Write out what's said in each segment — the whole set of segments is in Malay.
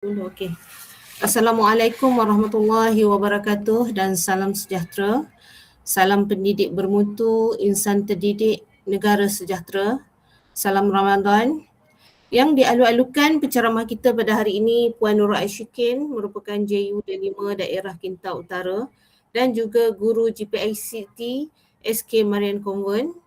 Okey. Assalamualaikum warahmatullahi wabarakatuh dan salam sejahtera. Salam pendidik bermutu, insan terdidik, negara sejahtera. Salam Ramadan. Yang dialu-alukan penceramah kita pada hari ini Puan Nurul Aisyikin merupakan JU D5 Daerah Kintau Utara dan juga guru GPICT SK Marian Convent.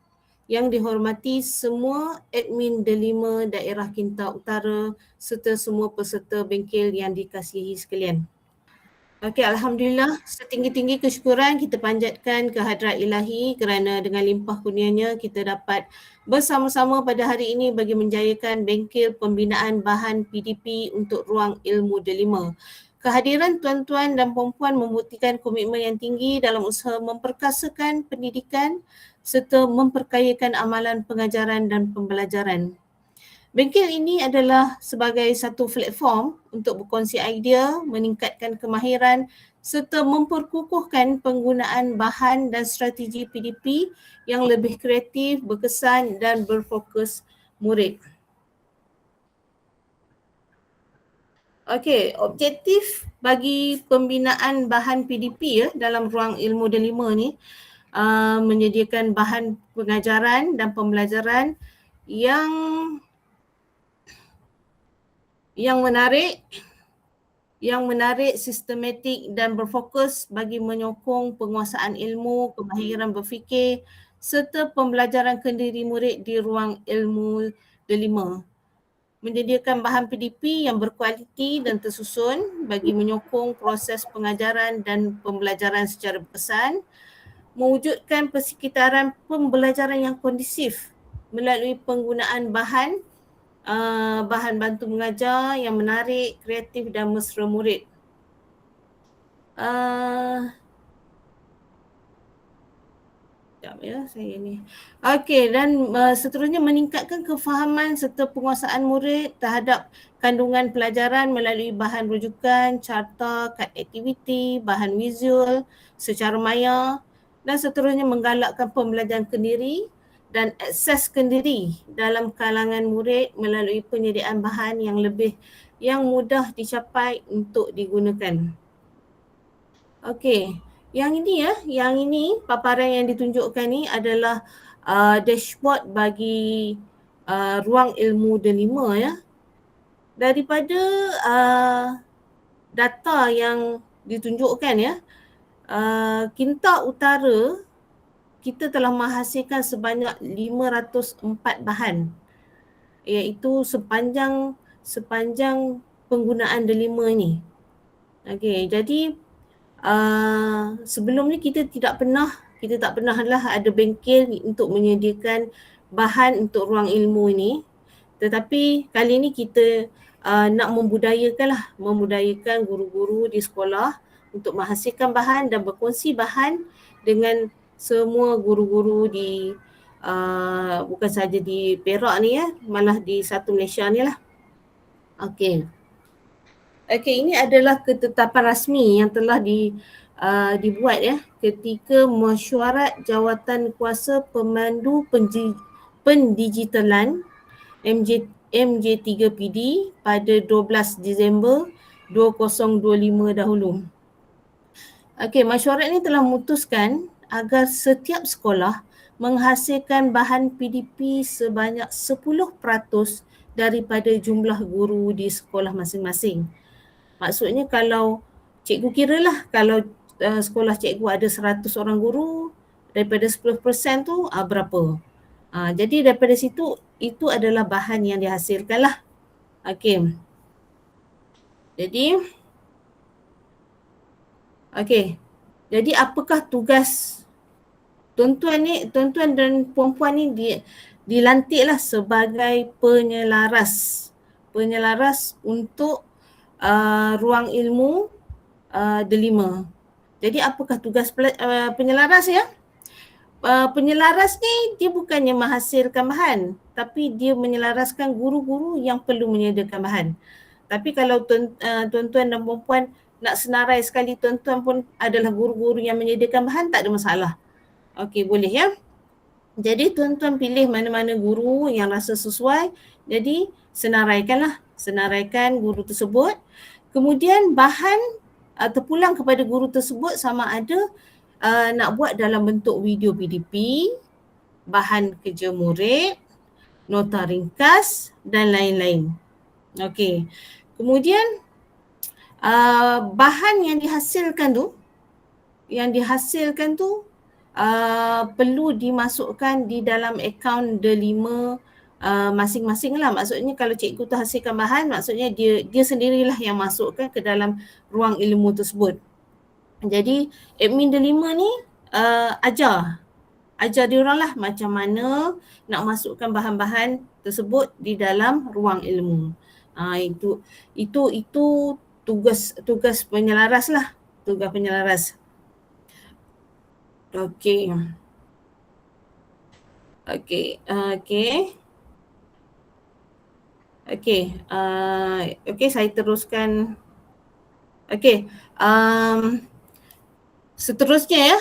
Yang dihormati semua admin D5 Daerah Kintau Utara serta semua peserta bengkel yang dikasihi sekalian. Okey, Alhamdulillah, setinggi-tinggi kesyukuran kita panjatkan kehadrat ilahi kerana dengan limpah kurnianya kita dapat bersama-sama pada hari ini bagi menjayakan bengkel pembinaan bahan PDP untuk ruang ilmu D5. Kehadiran tuan-tuan dan puan-puan membuktikan komitmen yang tinggi dalam usaha memperkasakan pendidikan serta memperkayakan amalan pengajaran dan pembelajaran. Bengkel ini adalah sebagai satu platform untuk berkongsi idea, meningkatkan kemahiran serta memperkukuhkan penggunaan bahan dan strategi PDP yang lebih kreatif, berkesan dan berfokus murid. Okey, objektif bagi pembinaan bahan PDP dalam ruang ilmu D5 ni menyediakan bahan pengajaran dan pembelajaran yang menarik, sistematik dan berfokus bagi menyokong penguasaan ilmu, kemahiran berfikir serta pembelajaran kendiri murid di ruang ilmu D5. Menyediakan bahan PDP yang berkualiti dan tersusun bagi menyokong proses pengajaran dan pembelajaran secara berkesan, mewujudkan persekitaran pembelajaran yang kondusif melalui penggunaan bahan bantu mengajar yang menarik, kreatif dan mesra murid. Okey, dan seterusnya meningkatkan kefahaman serta penguasaan murid terhadap kandungan pelajaran melalui bahan rujukan, carta, kad aktiviti, bahan visual secara maya dan seterusnya menggalakkan pembelajaran kendiri dan akses kendiri dalam kalangan murid melalui penyediaan bahan yang mudah dicapai untuk digunakan. Okey, yang ini paparan yang ditunjukkan ni adalah dashboard bagi ruang ilmu D5 ya. Daripada data yang ditunjukkan ya, Kintau Utara kita telah menghasilkan sebanyak 504 bahan, iaitu sepanjang penggunaan D5 ni. Okey, jadi sebelum ni kita tak pernah lah ada bengkel untuk menyediakan bahan untuk ruang ilmu ini. Tetapi kali ni kita nak membudayakan guru-guru di sekolah untuk menghasilkan bahan dan berkongsi bahan dengan semua guru-guru di bukan saja di Perak ni ya, malah di satu Malaysia ni lah. Okey, ini adalah ketetapan rasmi yang telah dibuat ya ketika mesyuarat Jawatan Kuasa Pemandu Pendigitalan MJ3PD pada 12 Disember 2025 dahulu. Okey, mesyuarat ini telah memutuskan agar setiap sekolah menghasilkan bahan PDP sebanyak 10% daripada jumlah guru di sekolah masing-masing. Maksudnya kalau cikgu kiralah kalau sekolah cikgu ada 100 orang guru, daripada 10% tu berapa? Jadi daripada situ itu adalah bahan yang dihasilkan lah. Okey. Jadi apakah tugas tuan-tuan dan puan-puan ni dilantiklah sebagai penyelaras untuk ruang ilmu D5. Jadi apakah tugas penyelaras ya? Penyelaras ni dia bukannya menghasilkan bahan, tapi dia menyelaraskan guru-guru yang perlu menyediakan bahan. Tapi kalau tuan-tuan dan puan-puan nak senarai sekali tuan-tuan pun adalah guru-guru yang menyediakan bahan, tak ada masalah. Okey, boleh ya. Jadi tuan-tuan pilih mana-mana guru yang rasa sesuai, jadi senaraikanlah senaraikan guru tersebut. Kemudian bahan terpulang kepada guru tersebut sama ada nak buat dalam bentuk video PDP, bahan kerja murid, nota ringkas dan lain-lain. Okey. Kemudian bahan yang dihasilkan tu perlu dimasukkan di dalam akaun D5 masing-masing lah. Maksudnya kalau cikgu tu hasilkan bahan, maksudnya dia sendirilah yang masukkan ke dalam ruang ilmu tersebut. Jadi admin D5 ni ajar diorang lah macam mana nak masukkan bahan-bahan tersebut di dalam ruang ilmu. Itu tugas penyelaras lah, tugas penyelaras. Okey. Okey, saya teruskan. Okey. Seterusnya ya.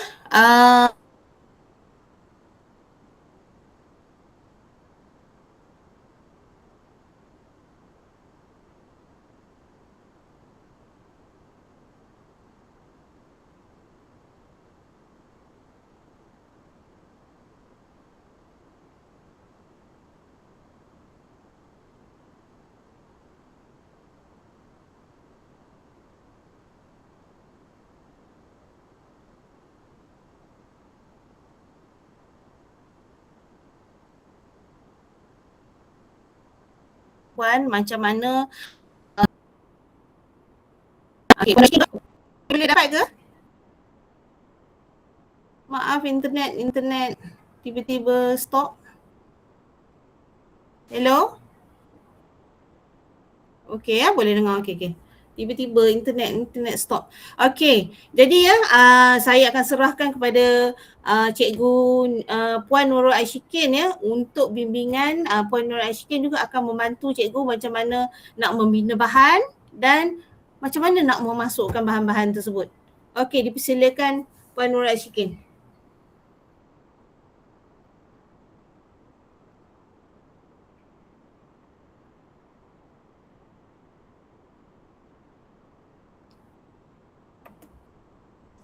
Puan, macam mana boleh dapat ke? Maaf, internet tiba-tiba stop. Hello? Okey ya, boleh dengar. Okey. Tiba-tiba internet stop. Okey, jadi ya saya akan serahkan kepada Cikgu Puan Nurul Aisyikin ya untuk bimbingan. Puan Nurul Aisyikin juga akan membantu cikgu macam mana nak membina bahan dan macam mana nak memasukkan bahan-bahan tersebut. Okey, dipersilakan Puan Nurul Aisyikin.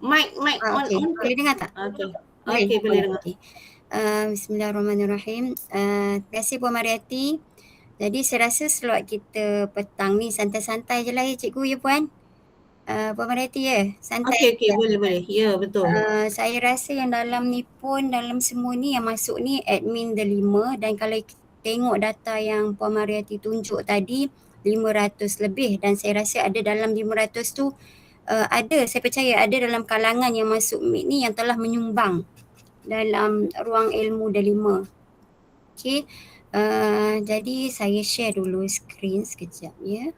Mic on. Boleh dengar tak? Okey, boleh dengar. Bismillahirrahmanirrahim. Terima kasih Puan Mariati. Jadi saya rasa slot kita petang ni santai-santai je lah ya cikgu ya Puan. Puan Mariati ya, santai. Okey, boleh. Ya, betul. Saya rasa yang dalam ni pun, dalam semua ni yang masuk ni admin D5, dan kalau tengok data yang Puan Mariati tunjuk tadi 500 lebih, dan saya rasa ada dalam 500 tu saya percaya ada dalam kalangan yang masuk MIT ni yang telah menyumbang dalam ruang ilmu D5. Okey, jadi saya share dulu skrin sekejap ya.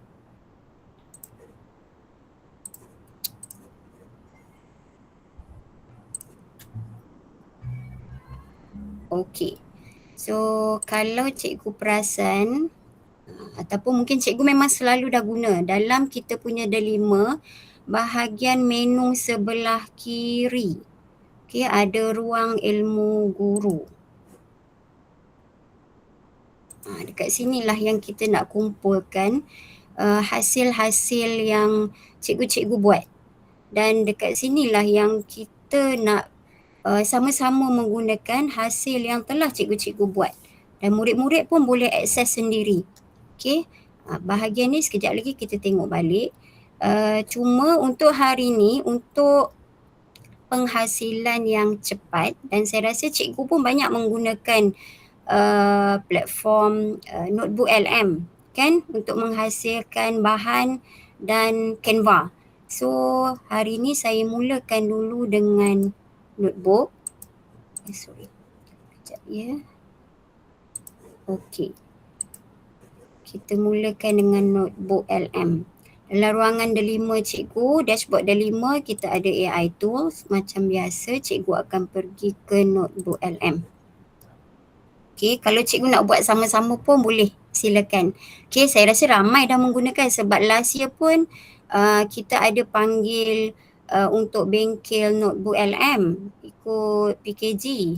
Okey, so kalau cikgu perasan ataupun mungkin cikgu memang selalu dah guna dalam kita punya D5, bahagian menu sebelah kiri, okey, ada ruang ilmu guru. Dekat sinilah yang kita nak kumpulkan hasil-hasil yang cikgu-cikgu buat, dan dekat sinilah yang kita nak sama-sama menggunakan hasil yang telah cikgu-cikgu buat, dan murid-murid pun boleh akses sendiri. Okey, bahagian ni sekejap lagi kita tengok balik. Cuma untuk hari ni, untuk penghasilan yang cepat, dan saya rasa cikgu pun banyak menggunakan platform notebook LM kan untuk menghasilkan bahan dan Canva. So hari ni saya mulakan dulu dengan notebook. Sekejap ya. Okey, kita mulakan dengan notebook LM. Dalam ruangan D5 cikgu, dashboard D5 kita ada AI tools. Macam biasa cikgu akan pergi ke notebook LM. Okey, kalau cikgu nak buat sama-sama pun boleh, silakan. Okey, saya rasa ramai dah menggunakan sebab last year pun kita ada panggil untuk bengkel notebook LM ikut PKG.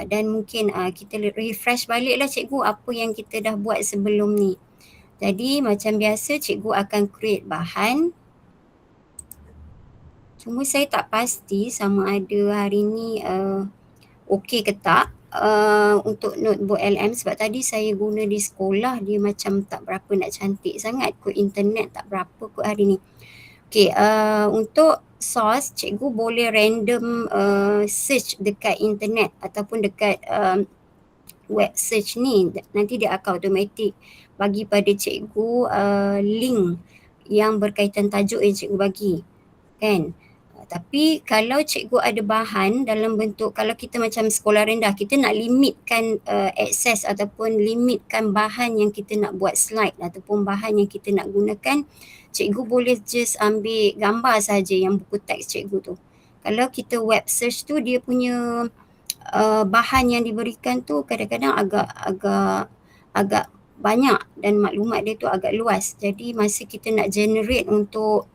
Dan mungkin kita refresh balik lah cikgu apa yang kita dah buat sebelum ni. Jadi macam biasa cikgu akan create bahan. Cuma saya tak pasti sama ada hari ni okey ke tak untuk notebook LM, sebab tadi saya guna di sekolah dia macam tak berapa nak cantik sangat, kod internet tak berapa kod hari ni. Okey, untuk source cikgu boleh random search dekat internet ataupun dekat web search ni, nanti dia akan automatic bagi pada cikgu link yang berkaitan tajuk yang cikgu bagi, kan. Tapi kalau cikgu ada bahan dalam bentuk, kalau kita macam sekolah rendah, kita nak limitkan akses ataupun limitkan bahan yang kita nak buat slide ataupun bahan yang kita nak gunakan, cikgu boleh just ambil gambar saja yang buku teks cikgu tu. Kalau kita web search tu dia punya bahan yang diberikan tu kadang-kadang agak banyak dan maklumat dia tu agak luas. Jadi masa kita nak generate untuk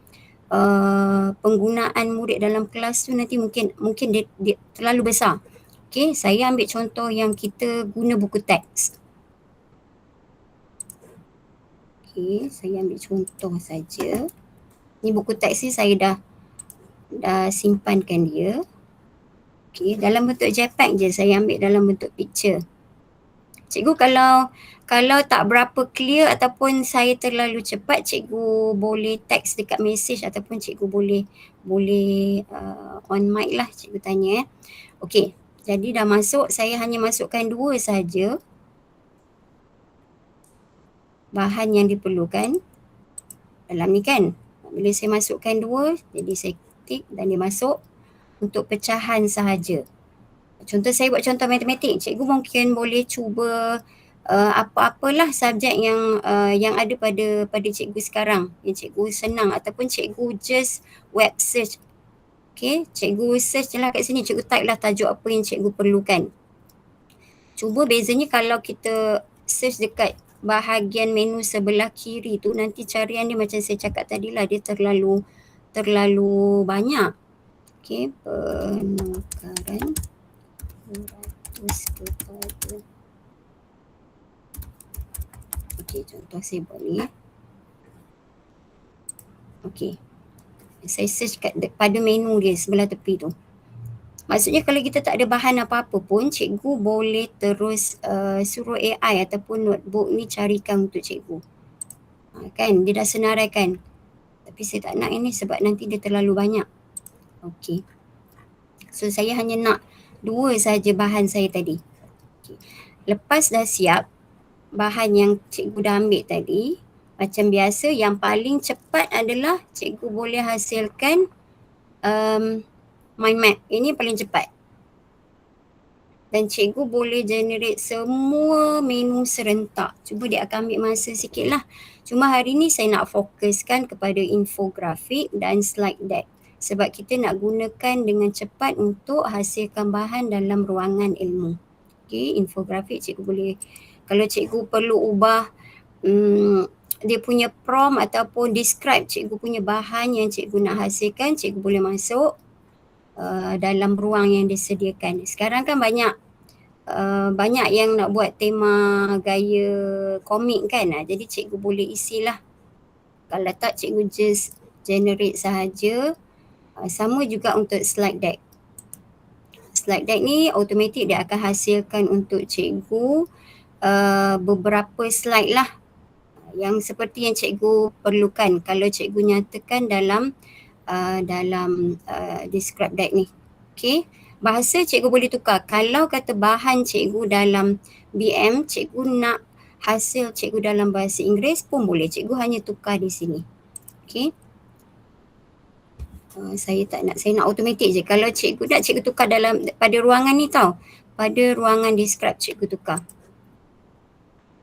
penggunaan murid dalam kelas tu nanti mungkin dia terlalu besar. Okey, saya ambil contoh yang kita guna buku teks. Okey, saya ambil contoh saja. Ni buku teks ni saya dah simpankan dia. Okey, dalam bentuk JPEG je, saya ambil dalam bentuk picture. Cikgu kalau tak berapa clear ataupun saya terlalu cepat, cikgu boleh teks dekat message ataupun cikgu boleh on mic lah cikgu tanya. Okey, jadi dah masuk, saya hanya masukkan 2 saja bahan yang diperlukan dalam ni kan. Bila saya masukkan 2, jadi saya tik dan dia masuk untuk pecahan sahaja. Contoh saya buat contoh matematik, cikgu mungkin boleh cuba apa-apalah subjek yang ada pada cikgu sekarang, yang cikgu senang, ataupun cikgu just web search. Okey, cikgu search je lah kat sini, cikgu type lah tajuk apa yang cikgu perlukan. Cuba bezanya kalau kita search dekat bahagian menu sebelah kiri tu, nanti carian dia macam saya cakap tadi lah, dia terlalu banyak. Okey, penukaran 200 kepada. Okey, contoh saya buat ni. Okey, saya search pada menu dia sebelah tepi tu. Maksudnya kalau kita tak ada bahan apa-apa pun, cikgu boleh terus suruh AI ataupun notebook ni carikan untuk cikgu. Kan, dia dah senaraikan. Tapi saya tak nak ini sebab nanti dia terlalu banyak. Okey. So saya hanya nak 2 saja bahan saya tadi. Okay. Lepas dah siap bahan yang cikgu dah ambil tadi, macam biasa yang paling cepat adalah cikgu boleh hasilkan mind map. Ini paling cepat. Dan cikgu boleh generate semua menu serentak. Cuba dia akan ambil masa sikit lah. Cuma hari ni saya nak fokuskan kepada infografik dan slide deck. Sebab kita nak gunakan dengan cepat untuk hasilkan bahan dalam ruangan ilmu. Okey, infografik cikgu boleh, kalau cikgu perlu ubah dia punya prompt ataupun describe cikgu punya bahan yang cikgu nak hasilkan, cikgu boleh masuk dalam ruang yang disediakan. Sekarang kan banyak yang nak buat tema gaya komik kan, jadi cikgu boleh isilah. Kalau tak, cikgu just generate sahaja. Sama juga untuk slide deck. Slide deck ni automatik dia akan hasilkan untuk cikgu beberapa slide lah yang seperti yang cikgu perlukan kalau cikgu nyatakan dalam describe deck ni. Okey, bahasa cikgu boleh tukar. Kalau kata bahan cikgu dalam BM, cikgu nak hasil cikgu dalam bahasa Inggeris pun boleh. Cikgu hanya tukar di sini. Okey. Saya nak automatik je. Kalau cikgu nak, cikgu tukar pada ruangan ni tau. Pada ruangan describe cikgu tukar.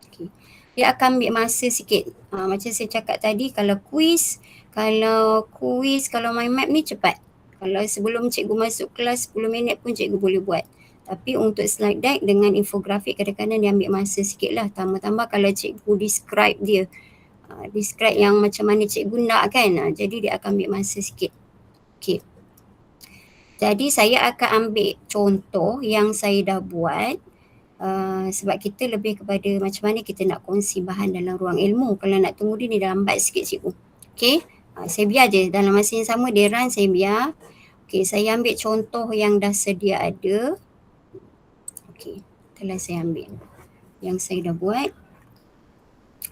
Okay. Dia akan ambil masa sikit. Macam saya cakap tadi, kalau mind map ni cepat. Kalau sebelum cikgu masuk kelas 10 minit pun cikgu boleh buat. Tapi untuk slide deck dengan infografik kadang-kadang dia ambil masa sikit lah. Tambah-tambah kalau cikgu describe dia. Describe yang macam mana cikgu nak kan. Jadi dia akan ambil masa sikit. Okay. Jadi saya akan ambil contoh yang saya dah buat sebab kita lebih kepada macam mana kita nak kongsi bahan dalam ruang ilmu. Kalau nak tunggu dia ni dah lambat sikit cikgu. Okay, saya biar je dalam masa yang sama dia run, saya biar. Okay, saya ambil contoh yang dah sedia ada. Okay, telah saya ambil yang saya dah buat.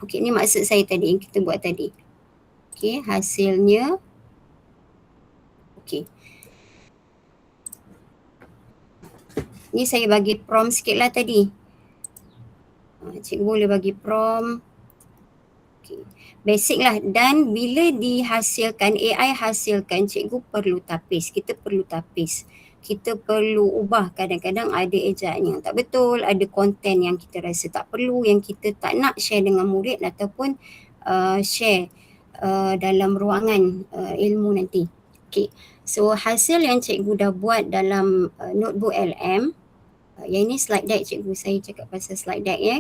Okay, ni maksud saya tadi yang kita buat tadi. Okay, hasilnya. Okay. Ni saya bagi prompt sikit lah tadi. Cikgu boleh bagi prompt. Okay. Basic lah. Dan bila dihasilkan, AI hasilkan, cikgu perlu tapis. Kita perlu tapis. Kita perlu ubah. Kadang-kadang ada ejaan yang tak betul, ada konten yang kita rasa tak perlu, yang kita tak nak share dengan murid ataupun share dalam ruangan ilmu nanti. Okay. So hasil yang cikgu dah buat dalam notebook LM, yang ini slide deck cikgu, saya cakap pasal slide deck ya.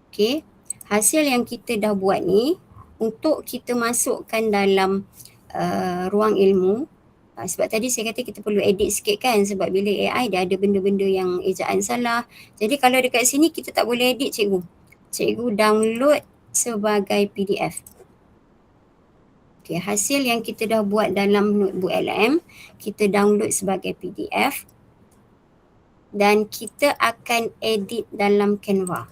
Okay. Hasil yang kita dah buat ni untuk kita masukkan dalam ruang ilmu, sebab tadi saya kata kita perlu edit sikit kan, sebab bila AI dia ada benda-benda yang ejaan salah. Jadi kalau dekat sini kita tak boleh edit cikgu. Cikgu download sebagai PDF. Okay, hasil yang kita dah buat dalam notebook LM, kita download sebagai PDF dan kita akan edit dalam Canva.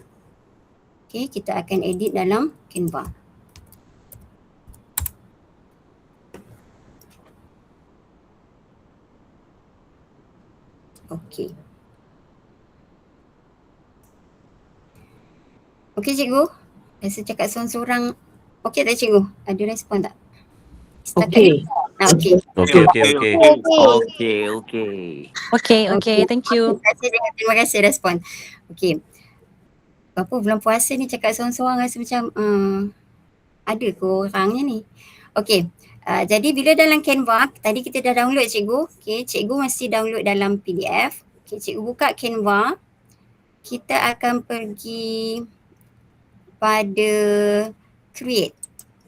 Okay, kita akan edit dalam Canva. Okay. Okay cikgu, rasa cakap seorang-seorang okey tak cikgu? Ada respon tak? Okey. Okey. Okay, thank you. Terima kasih respon. Okey. Apa bulan puasa ni cakap seorang-seorang rasa macam ada ke orangnya ni. Okey. Jadi bila dalam Canva, tadi kita dah download cikgu. Okey, cikgu mesti download dalam PDF. Okey, cikgu buka Canva. Kita akan pergi pada create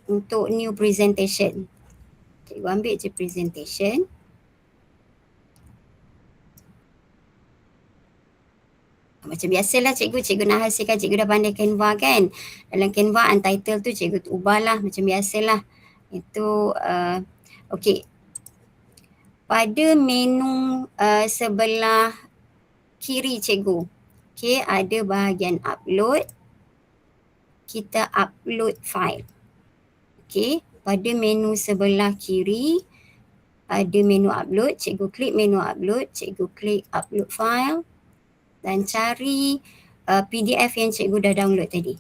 untuk new presentation. Cikgu ambil je presentation. Macam biasalah cikgu nak hasilkan, cikgu dah pandai Canva kan. Dalam Canva untitled tu cikgu ubahlah macam biasalah. Itu okey. Pada menu sebelah kiri cikgu, okey, ada bahagian upload. Kita upload file. Okey, pada menu sebelah kiri ada menu upload. Cikgu klik menu upload, cikgu klik upload file dan cari PDF yang cikgu dah download tadi.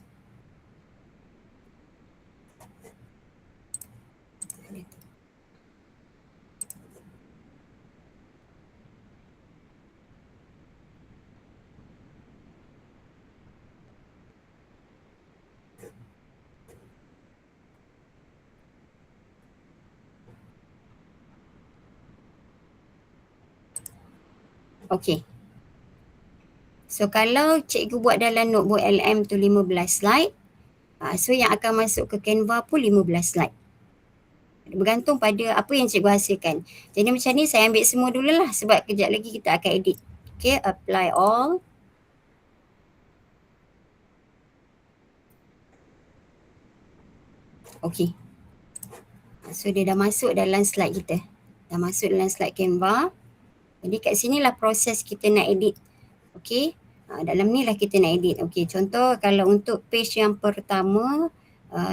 Okey. So kalau cikgu buat dalam notebook LM tu 15 slide, so yang akan masuk ke Canva pun 15 slide. Bergantung pada apa yang cikgu hasilkan. Jadi macam ni saya ambil semua dululah sebab kejap lagi kita akan edit. Okay, apply all. Okay. So dia dah masuk dalam slide kita. Dah masuk dalam slide Canva. Jadi kat sinilah proses kita nak edit. Okay. Dalam ni lah kita nak edit. Okay, contoh kalau untuk page yang pertama,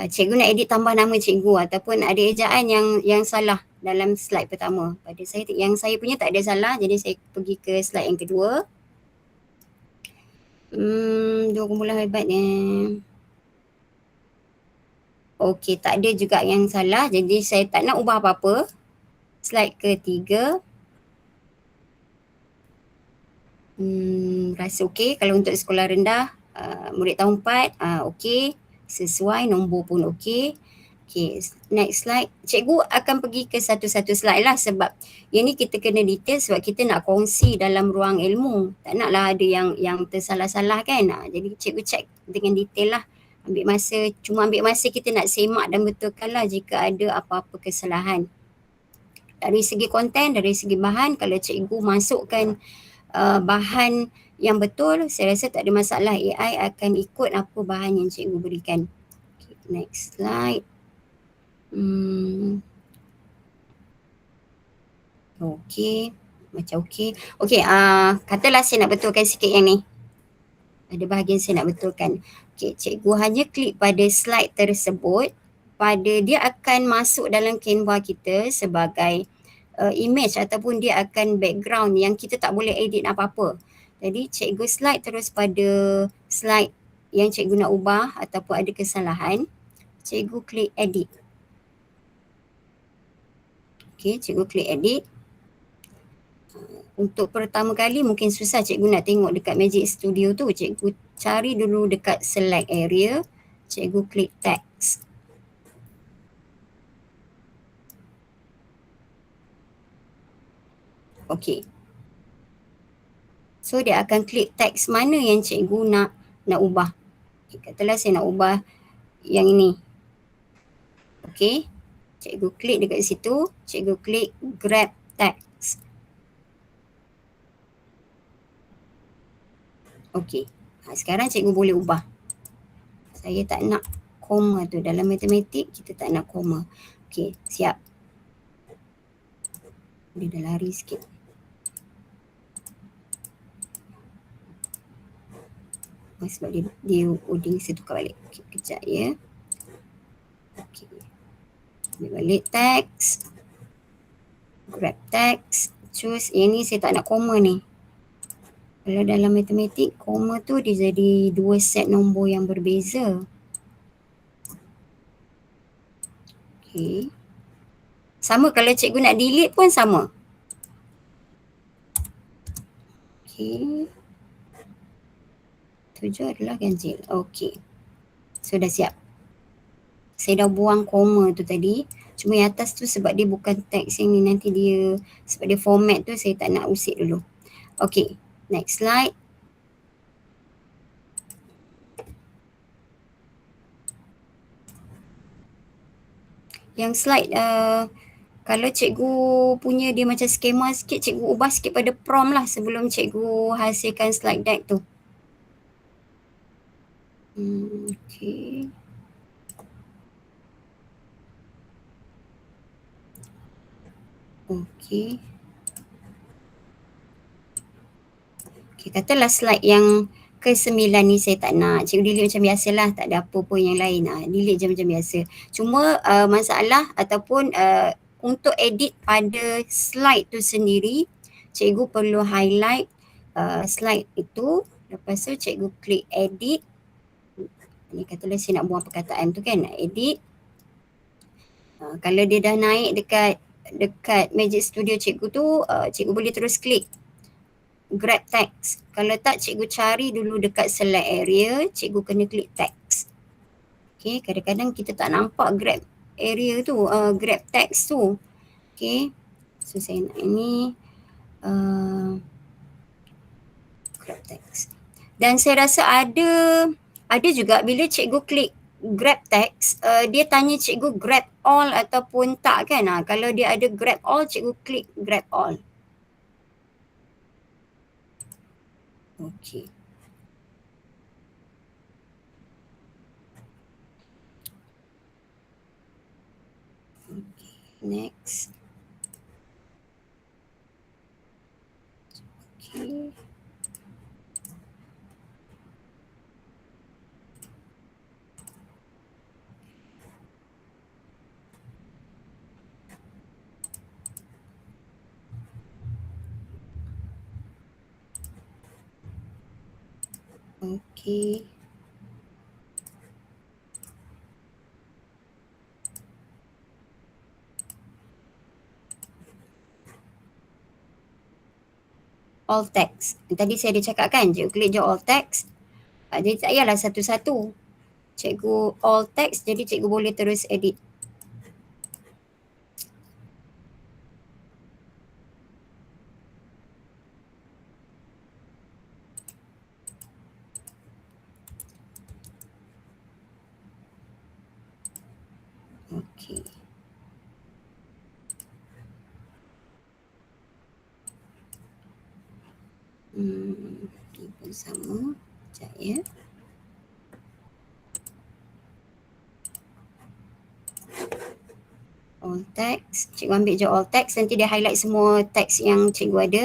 cikgu nak edit tambah nama cikgu ataupun ada ejaan yang salah dalam slide pertama. Pada saya, yang saya punya tak ada salah, jadi saya pergi ke slide yang kedua. Dua kumpulan hebatnya. Okey, tak ada juga yang salah, jadi saya tak nak ubah apa-apa. Slide ketiga. Rasa okey kalau untuk sekolah rendah, murid tahun 4, okey, sesuai, nombor pun okey. Okey, next slide. Cikgu akan pergi ke satu-satu slide lah sebab yang ni kita kena detail sebab kita nak kongsi dalam ruang ilmu. Tak naklah ada yang tersalah-salah kan. Jadi cikgu check dengan detail lah. Cuma ambil masa kita nak semak dan betulkan lah jika ada apa-apa kesalahan. Dari segi konten, dari segi bahan, kalau cikgu masukkan bahan yang betul, saya rasa tak ada masalah. AI akan ikut apa bahan yang cikgu berikan. Okay, next slide. Okey, macam okey. Okey, katalah saya nak betulkan sikit yang ni. Ada bahagian saya nak betulkan. Okey, cikgu hanya klik pada slide tersebut, dia akan masuk dalam Canva kita sebagai image ataupun dia akan background yang kita tak boleh edit apa-apa. Jadi cikgu slide terus pada slide yang cikgu nak ubah ataupun ada kesalahan, cikgu klik edit. Okey, cikgu klik edit. Untuk pertama kali mungkin susah cikgu nak tengok dekat Magic Studio tu. Cikgu cari dulu dekat select area, cikgu klik text. Okey. So dia akan klik teks mana yang cikgu nak ubah. Okay, katalah saya nak ubah yang ini. Okey. Cikgu klik dekat situ, cikgu klik grab text. Okey. Sekarang cikgu boleh ubah. Saya tak nak koma tu. Dalam matematik kita tak nak koma. Okey, siap. Dia dah lari sikit. Sebab dia coding saya tukar balik. Okay, kejap ya. Okay. Ambil balik teks. Grab teks. Choose. Yang ni saya tak nak koma ni. Kalau dalam matematik, koma tu dia jadi 2 set nombor yang berbeza. Okay. Sama kalau cikgu nak delete pun sama. Okay. 7 adalah ganjil. Okey. So dah siap. Saya dah buang koma tu tadi. Cuma yang atas tu sebab dia bukan teks yang ni, nanti dia, sebab dia format tu saya tak nak usik dulu. Okey. Next slide. Yang slide kalau cikgu punya dia macam skema sikit, cikgu ubah sikit pada prompt lah sebelum cikgu hasilkan slide deck tu. Okay. Okay. Okay, katalah slide yang ke-9 ni saya tak nak. Cikgu delete macam biasalah, tak ada apa pun yang lain. Delete je macam biasa. Cuma masalah ataupun untuk edit pada slide tu sendiri, cikgu perlu highlight slide itu. Lepas tu cikgu klik edit. Ni katalah saya nak buang perkataan tu kan, nak edit. Kalau dia dah naik dekat Magic Studio cikgu tu, cikgu boleh terus klik grab text. Kalau tak, cikgu cari dulu dekat select area, cikgu kena klik text. Okay, kadang-kadang kita tak nampak grab area tu, grab text tu. Okay, so saya nak ini grab text. Dan saya rasa ada juga bila cikgu klik grab text, dia tanya cikgu grab all ataupun tak kan. Kalau dia ada grab all, cikgu klik grab all. Okay. Okay, next. Okay. Okay. All text. Tadi saya ada cakap kan, cikgu klik je all text. Jadi tak payahlah satu-satu. Cikgu all text, jadi cikgu boleh terus edit. Okay. sama. Sekejap ya. All text. Cikgu ambil je all text. Nanti dia highlight semua teks yang cikgu ada.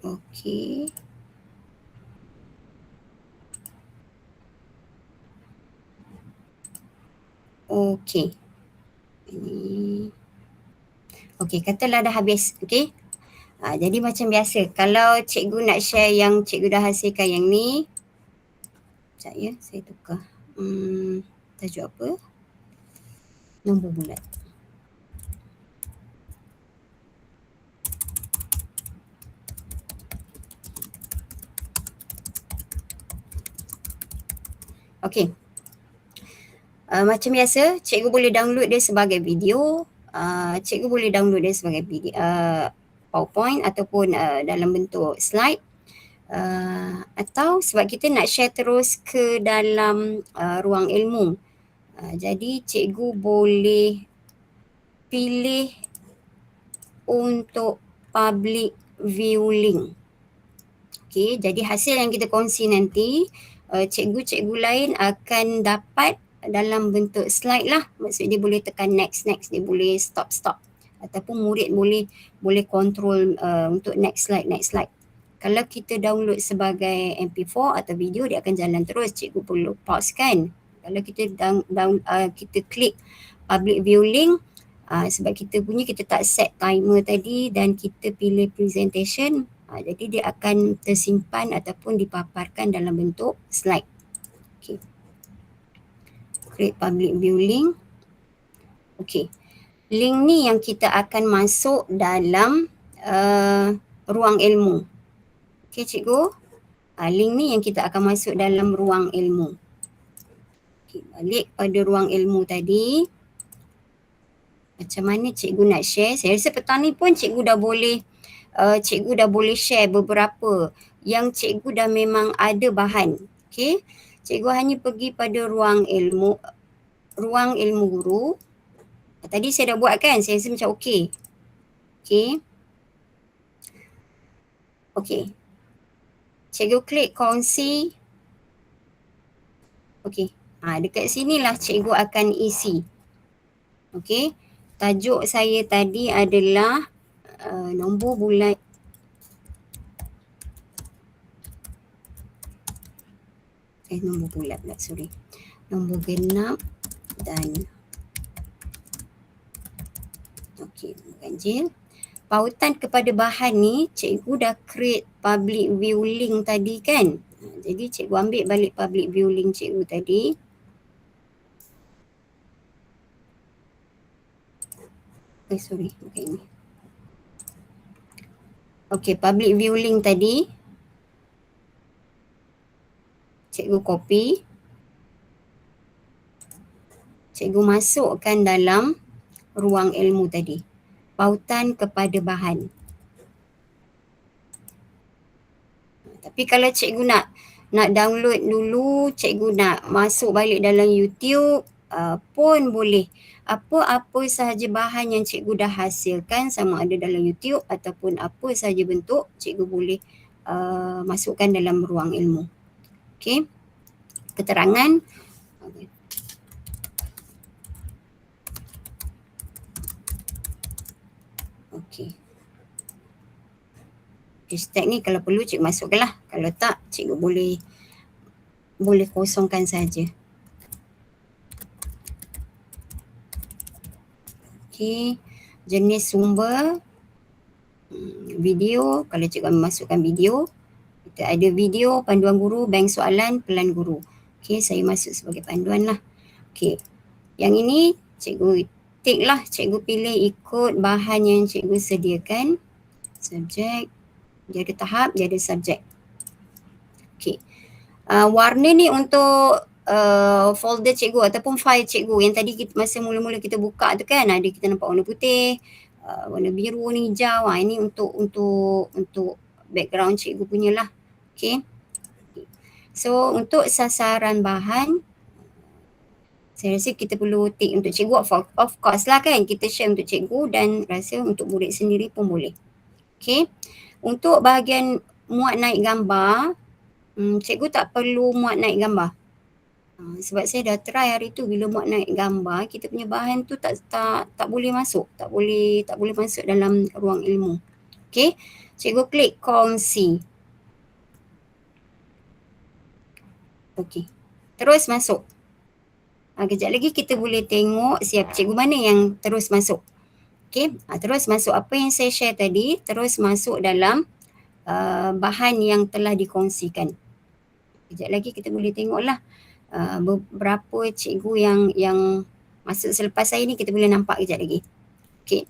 Okey. Okey. Ini. Okey, katalah dah habis. Okey. Jadi macam biasa, kalau cikgu nak share yang cikgu dah hasilkan yang ni. Sekejap ya, saya tukar. Tajuk apa? Nombor bulat. Okey. Macam biasa, cikgu boleh download dia sebagai video. Cikgu boleh download dia sebagai video, PowerPoint ataupun dalam bentuk slide. Atau sebab kita nak share terus ke dalam ruang ilmu. Jadi cikgu boleh pilih untuk public view link. Okey, jadi hasil yang kita kongsi nanti, cikgu-cikgu lain akan dapat dalam bentuk slide lah. Maksud dia boleh tekan next, dia boleh stop. Ataupun murid boleh control untuk next slide. Kalau kita download sebagai MP4 atau video, dia akan jalan terus. Cikgu perlu pause kan. Kalau kita kita klik public view link, sebab kita tak set timer tadi dan kita pilih presentation, jadi dia akan tersimpan ataupun dipaparkan dalam bentuk slide. Okay. Create public view link. Okay. Link ni yang kita akan masuk dalam ruang ilmu. Okay cikgu. Link ni yang kita akan masuk dalam ruang ilmu. Okay, balik pada ruang ilmu tadi. Macam mana cikgu nak share? Saya rasa petang ni pun cikgu dah boleh share beberapa yang cikgu dah memang ada bahan. Okay. Cikgu hanya pergi pada ruang ilmu guru. Tadi saya dah buat kan? Saya rasa macam okey. Okay. Okay. Cikgu klik kongsi. Okay. Dekat sinilah cikgu akan isi. Okay. Tajuk saya tadi adalah nombor bulat. Nombor bulat pula, sorry. Nombor genap dan okey, ganjil. Pautan kepada bahan ni, cikgu dah create public view link tadi kan. Jadi cikgu ambil balik public view link cikgu tadi. Sorry, bukan ini. Okey, public view link tadi. Cikgu copy. Cikgu masukkan dalam ruang ilmu tadi. Pautan kepada bahan. Tapi kalau cikgu nak download dulu, cikgu nak masuk balik dalam YouTube pun boleh. Apa-apa sahaja bahan yang cikgu dah hasilkan, sama ada dalam YouTube ataupun apa sahaja bentuk, cikgu boleh masukkan dalam ruang ilmu. Okey. Keterangan. Okey. Hashtag ni kalau perlu cikgu masukkan lah. Kalau tak, cikgu boleh kosongkan saja. Okey. Jenis sumber. Video. Kalau cikgu masukkan video. Kita ada video, panduan guru, bank soalan, pelan guru. Okey, saya masuk sebagai panduan lah. Okey. Yang ini cikgu tik lah. Cikgu pilih ikut bahan yang cikgu sediakan. Subjek. Dia ada tahap, dia ada subjek. Okey. Warna ni untuk folder cikgu ataupun file cikgu yang tadi kita, masa mula-mula kita buka tu kan, ada kita nampak warna putih, warna biru, warna hijau. Ini untuk background cikgu punya lah. Okey. So untuk sasaran bahan, saya rasa kita perlu tick untuk cikgu, of course lah kan, kita share untuk cikgu dan rasa untuk murid sendiri pun boleh. Okey. Untuk bahagian muat naik gambar, cikgu tak perlu muat naik gambar. Sebab saya dah try hari tu, bila muat naik gambar, kita punya bahan tu tak boleh masuk, tak boleh masuk dalam ruang ilmu. Okey. Cikgu klik kongsi. Okey. Terus masuk. Kejap lagi kita boleh tengok siapa cikgu mana yang terus masuk. Okey, terus masuk apa yang saya share tadi, terus masuk dalam bahan yang telah dikongsikan. Kejap lagi kita boleh tengoklah beberapa cikgu yang masuk selepas saya ni, kita boleh nampak kejap lagi. Okey.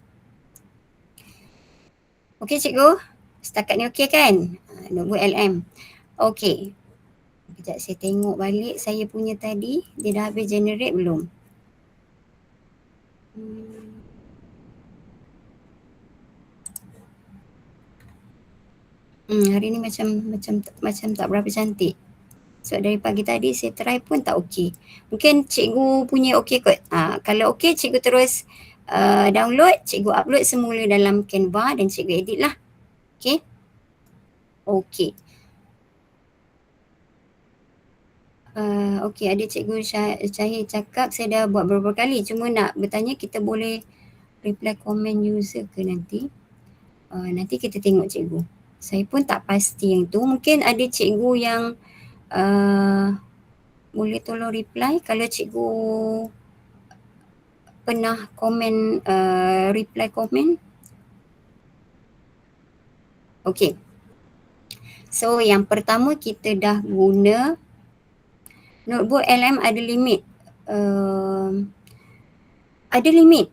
Okey cikgu, setakat ni okey kan? Notebook LM. Okey. Kejap saya tengok balik saya punya tadi, dia dah habis generate belum? Hari ni macam tak berapa cantik. So dari pagi tadi saya try pun tak okey. Mungkin cikgu punya okey kot. Kalau okey, cikgu terus download, cikgu upload semula dalam Canva dan cikgu edit lah. Okey. Okey. Okey, ada cikgu Syahir cakap saya dah buat beberapa kali, cuma nak bertanya kita boleh reply komen user ke nanti? Nanti kita tengok cikgu. Saya pun tak pasti yang tu. Mungkin ada cikgu yang boleh tolong reply kalau cikgu pernah komen, reply komen. Okey. So yang pertama kita dah guna notebook LM ada limit. Ada limit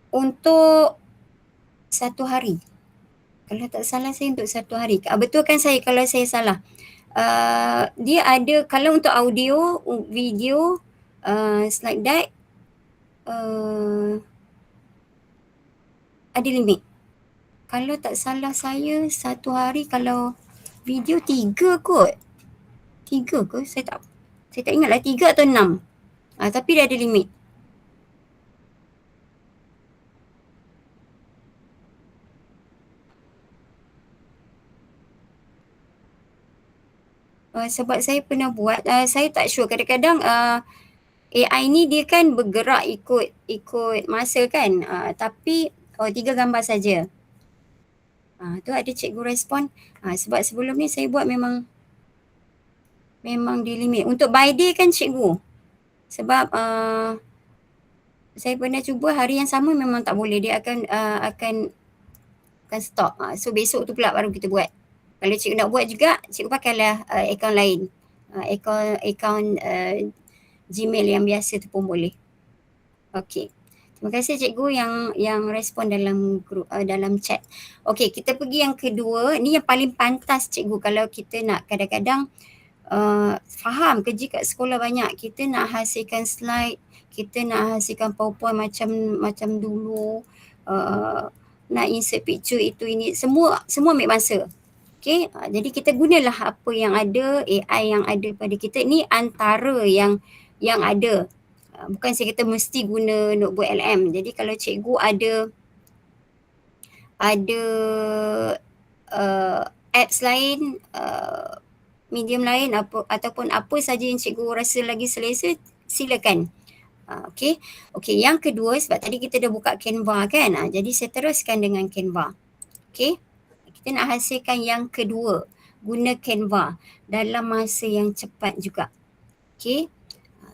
untuk 1 hari. Kalau tak salah saya untuk 1 hari. Betulkan saya kalau saya salah. Dia ada, kalau untuk audio, video, slide deck, ada limit. Kalau tak salah saya 1 hari, kalau video 3 kot. 3 ke? Saya tak ingat lah 3 atau 6. Tapi dia ada limit. Sebab saya pernah buat, saya tak sure. Kadang-kadang AI ni dia kan bergerak ikut masa kan. Tapi 3 gambar saja. Tu ada cikgu respon. Sebab sebelum ni saya buat memang di limit. Untuk by day kan cikgu. Sebab saya pernah cuba hari yang sama memang tak boleh. Dia akan stop. So besok tu pula baru kita buat. Kalau cikgu nak buat juga, cikgu pakailah akaun lain. Akaun Gmail yang biasa tu pun boleh. Okey. Terima kasih cikgu yang respon dalam grup, dalam chat. Okey, kita pergi yang kedua. Ni yang paling pantas cikgu kalau kita nak kadang-kadang faham kerja kat sekolah banyak. Kita nak hasilkan slide, kita nak hasilkan PowerPoint macam dulu, nak insert picture itu ini, semua ambil masa. Okey, jadi kita gunalah apa yang ada, AI yang ada pada kita. Ni antara yang ada. Bukan saya kata mesti guna notebook LM. Jadi kalau cikgu ada apps lain, medium lain ataupun apa saja yang cikgu rasa lagi selesa, silakan. Okey, yang kedua, sebab tadi kita dah buka Canva kan, jadi saya teruskan dengan Canva. Okey, kita nak hasilkan yang kedua, guna Canva dalam masa yang cepat juga. Okey,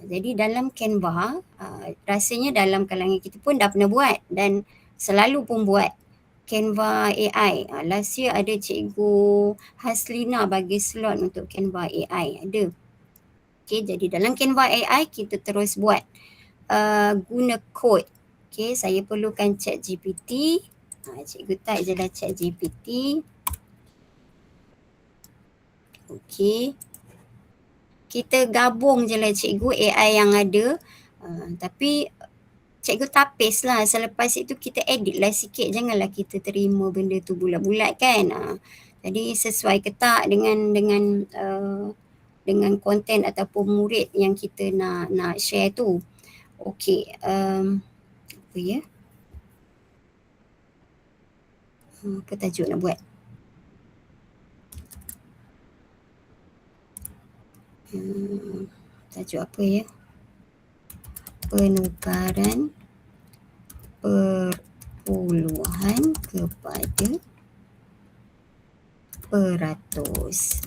jadi dalam Canva, rasanya dalam kalangan kita pun dah pernah buat dan selalu pun buat Canva AI. Last year ada cikgu Haslina bagi slot untuk Canva AI, ada. Okey, jadi dalam Canva AI kita terus buat guna kod. Okey, saya perlukan ChatGPT. Cikgu type je lah ChatGPT. Okey. Kita gabung je lah cikgu AI yang ada. Tapi cikgu tapis lah. Selepas itu kita edit lah sikit. Janganlah kita terima benda tu bulat-bulat kan. Jadi sesuai ke tak dengan konten ataupun murid yang kita nak share tu. Okey. Apa ya? Apa tajuk nak buat? Tajuk apa ya? Penukaran perpuluhan kepada peratus.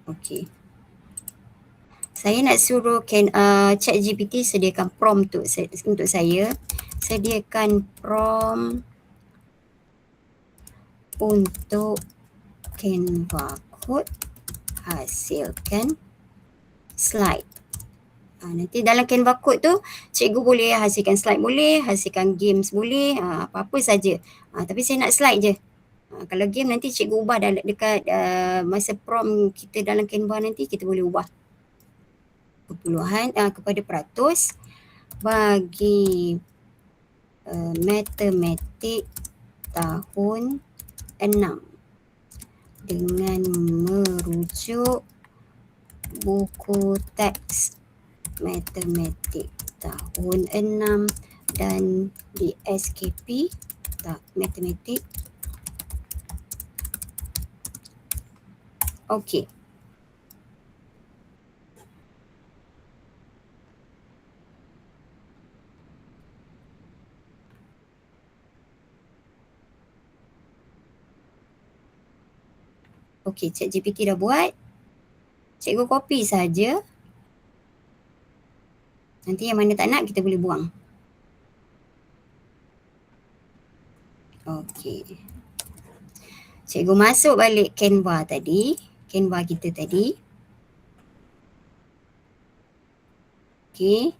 Okey. Saya nak suruh ChatGPT sediakan prompt untuk saya. Sediakan prompt untuk Canva Code hasilkan slide. Nanti dalam Canva Code tu cikgu boleh hasilkan slide boleh, hasilkan games boleh, apa-apa saja. Tapi saya nak slide je. Kalau game nanti cikgu ubah dekat masa prompt kita dalam Canva nanti kita boleh ubah. Perpuluhan kepada peratus bagi matematik tahun 6 dengan merujuk buku teks matematik tahun 6 dan di SKP matematik. Okey. Okey, ChatGPT dah buat. Cikgu copy saja. Nanti yang mana tak nak kita boleh buang. Okey. Cikgu masuk balik Canva tadi. Canva kita tadi. Okey.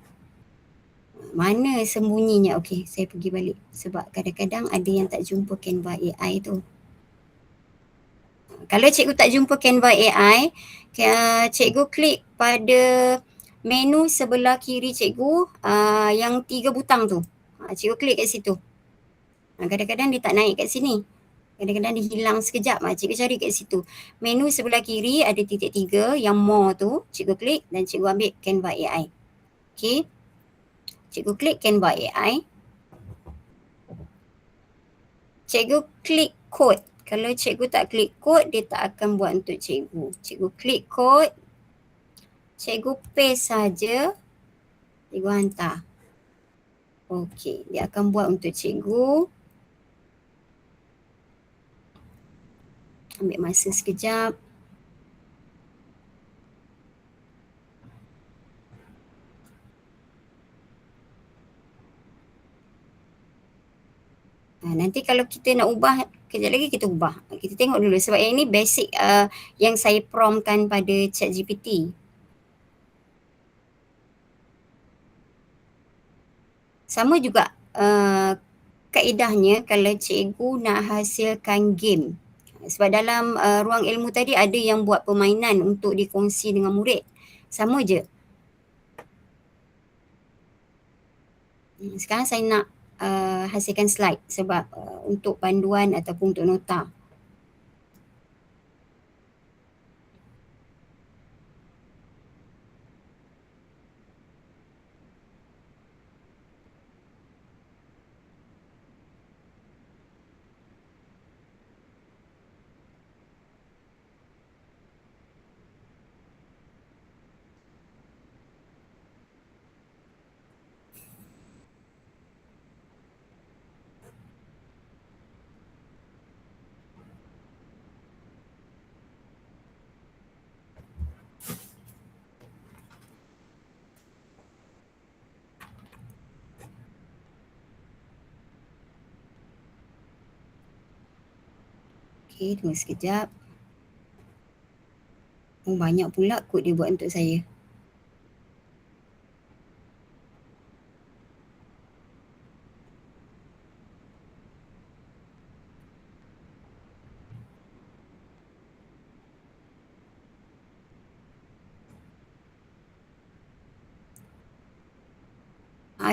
Mana sembunyinya? Okey, saya pergi balik. Sebab kadang-kadang ada yang tak jumpa Canva AI tu. Kalau cikgu tak jumpa Canva AI, cikgu klik pada menu sebelah kiri cikgu yang 3 butang tu. Cikgu klik kat situ. Kadang-kadang dia tak naik kat sini. Kadang-kadang dia hilang sekejap. Cikgu cari kat situ. Menu sebelah kiri ada titik 3 yang more tu. Cikgu klik dan cikgu ambil Canva AI. Okey. Cikgu klik Canva AI. Cikgu klik kod. Kalau cikgu tak klik kod, dia tak akan buat untuk cikgu. Cikgu klik kod. Cikgu paste saja. Cikgu hantar. Okey, dia akan buat untuk cikgu. Ambil masa sekejap. Nanti kalau kita nak ubah, kejap lagi kita ubah. Kita tengok dulu sebab yang ini basic yang saya promptkan pada ChatGPT. Sama juga kaedahnya kalau cikgu nak hasilkan game. Sebab dalam ruang ilmu tadi ada yang buat permainan untuk dikongsi dengan murid. Sama je. Sekarang saya nak hasilkan slide sebab untuk panduan ataupun untuk nota. Okey, tunggu sekejap. Banyak pula kod dia buat untuk saya.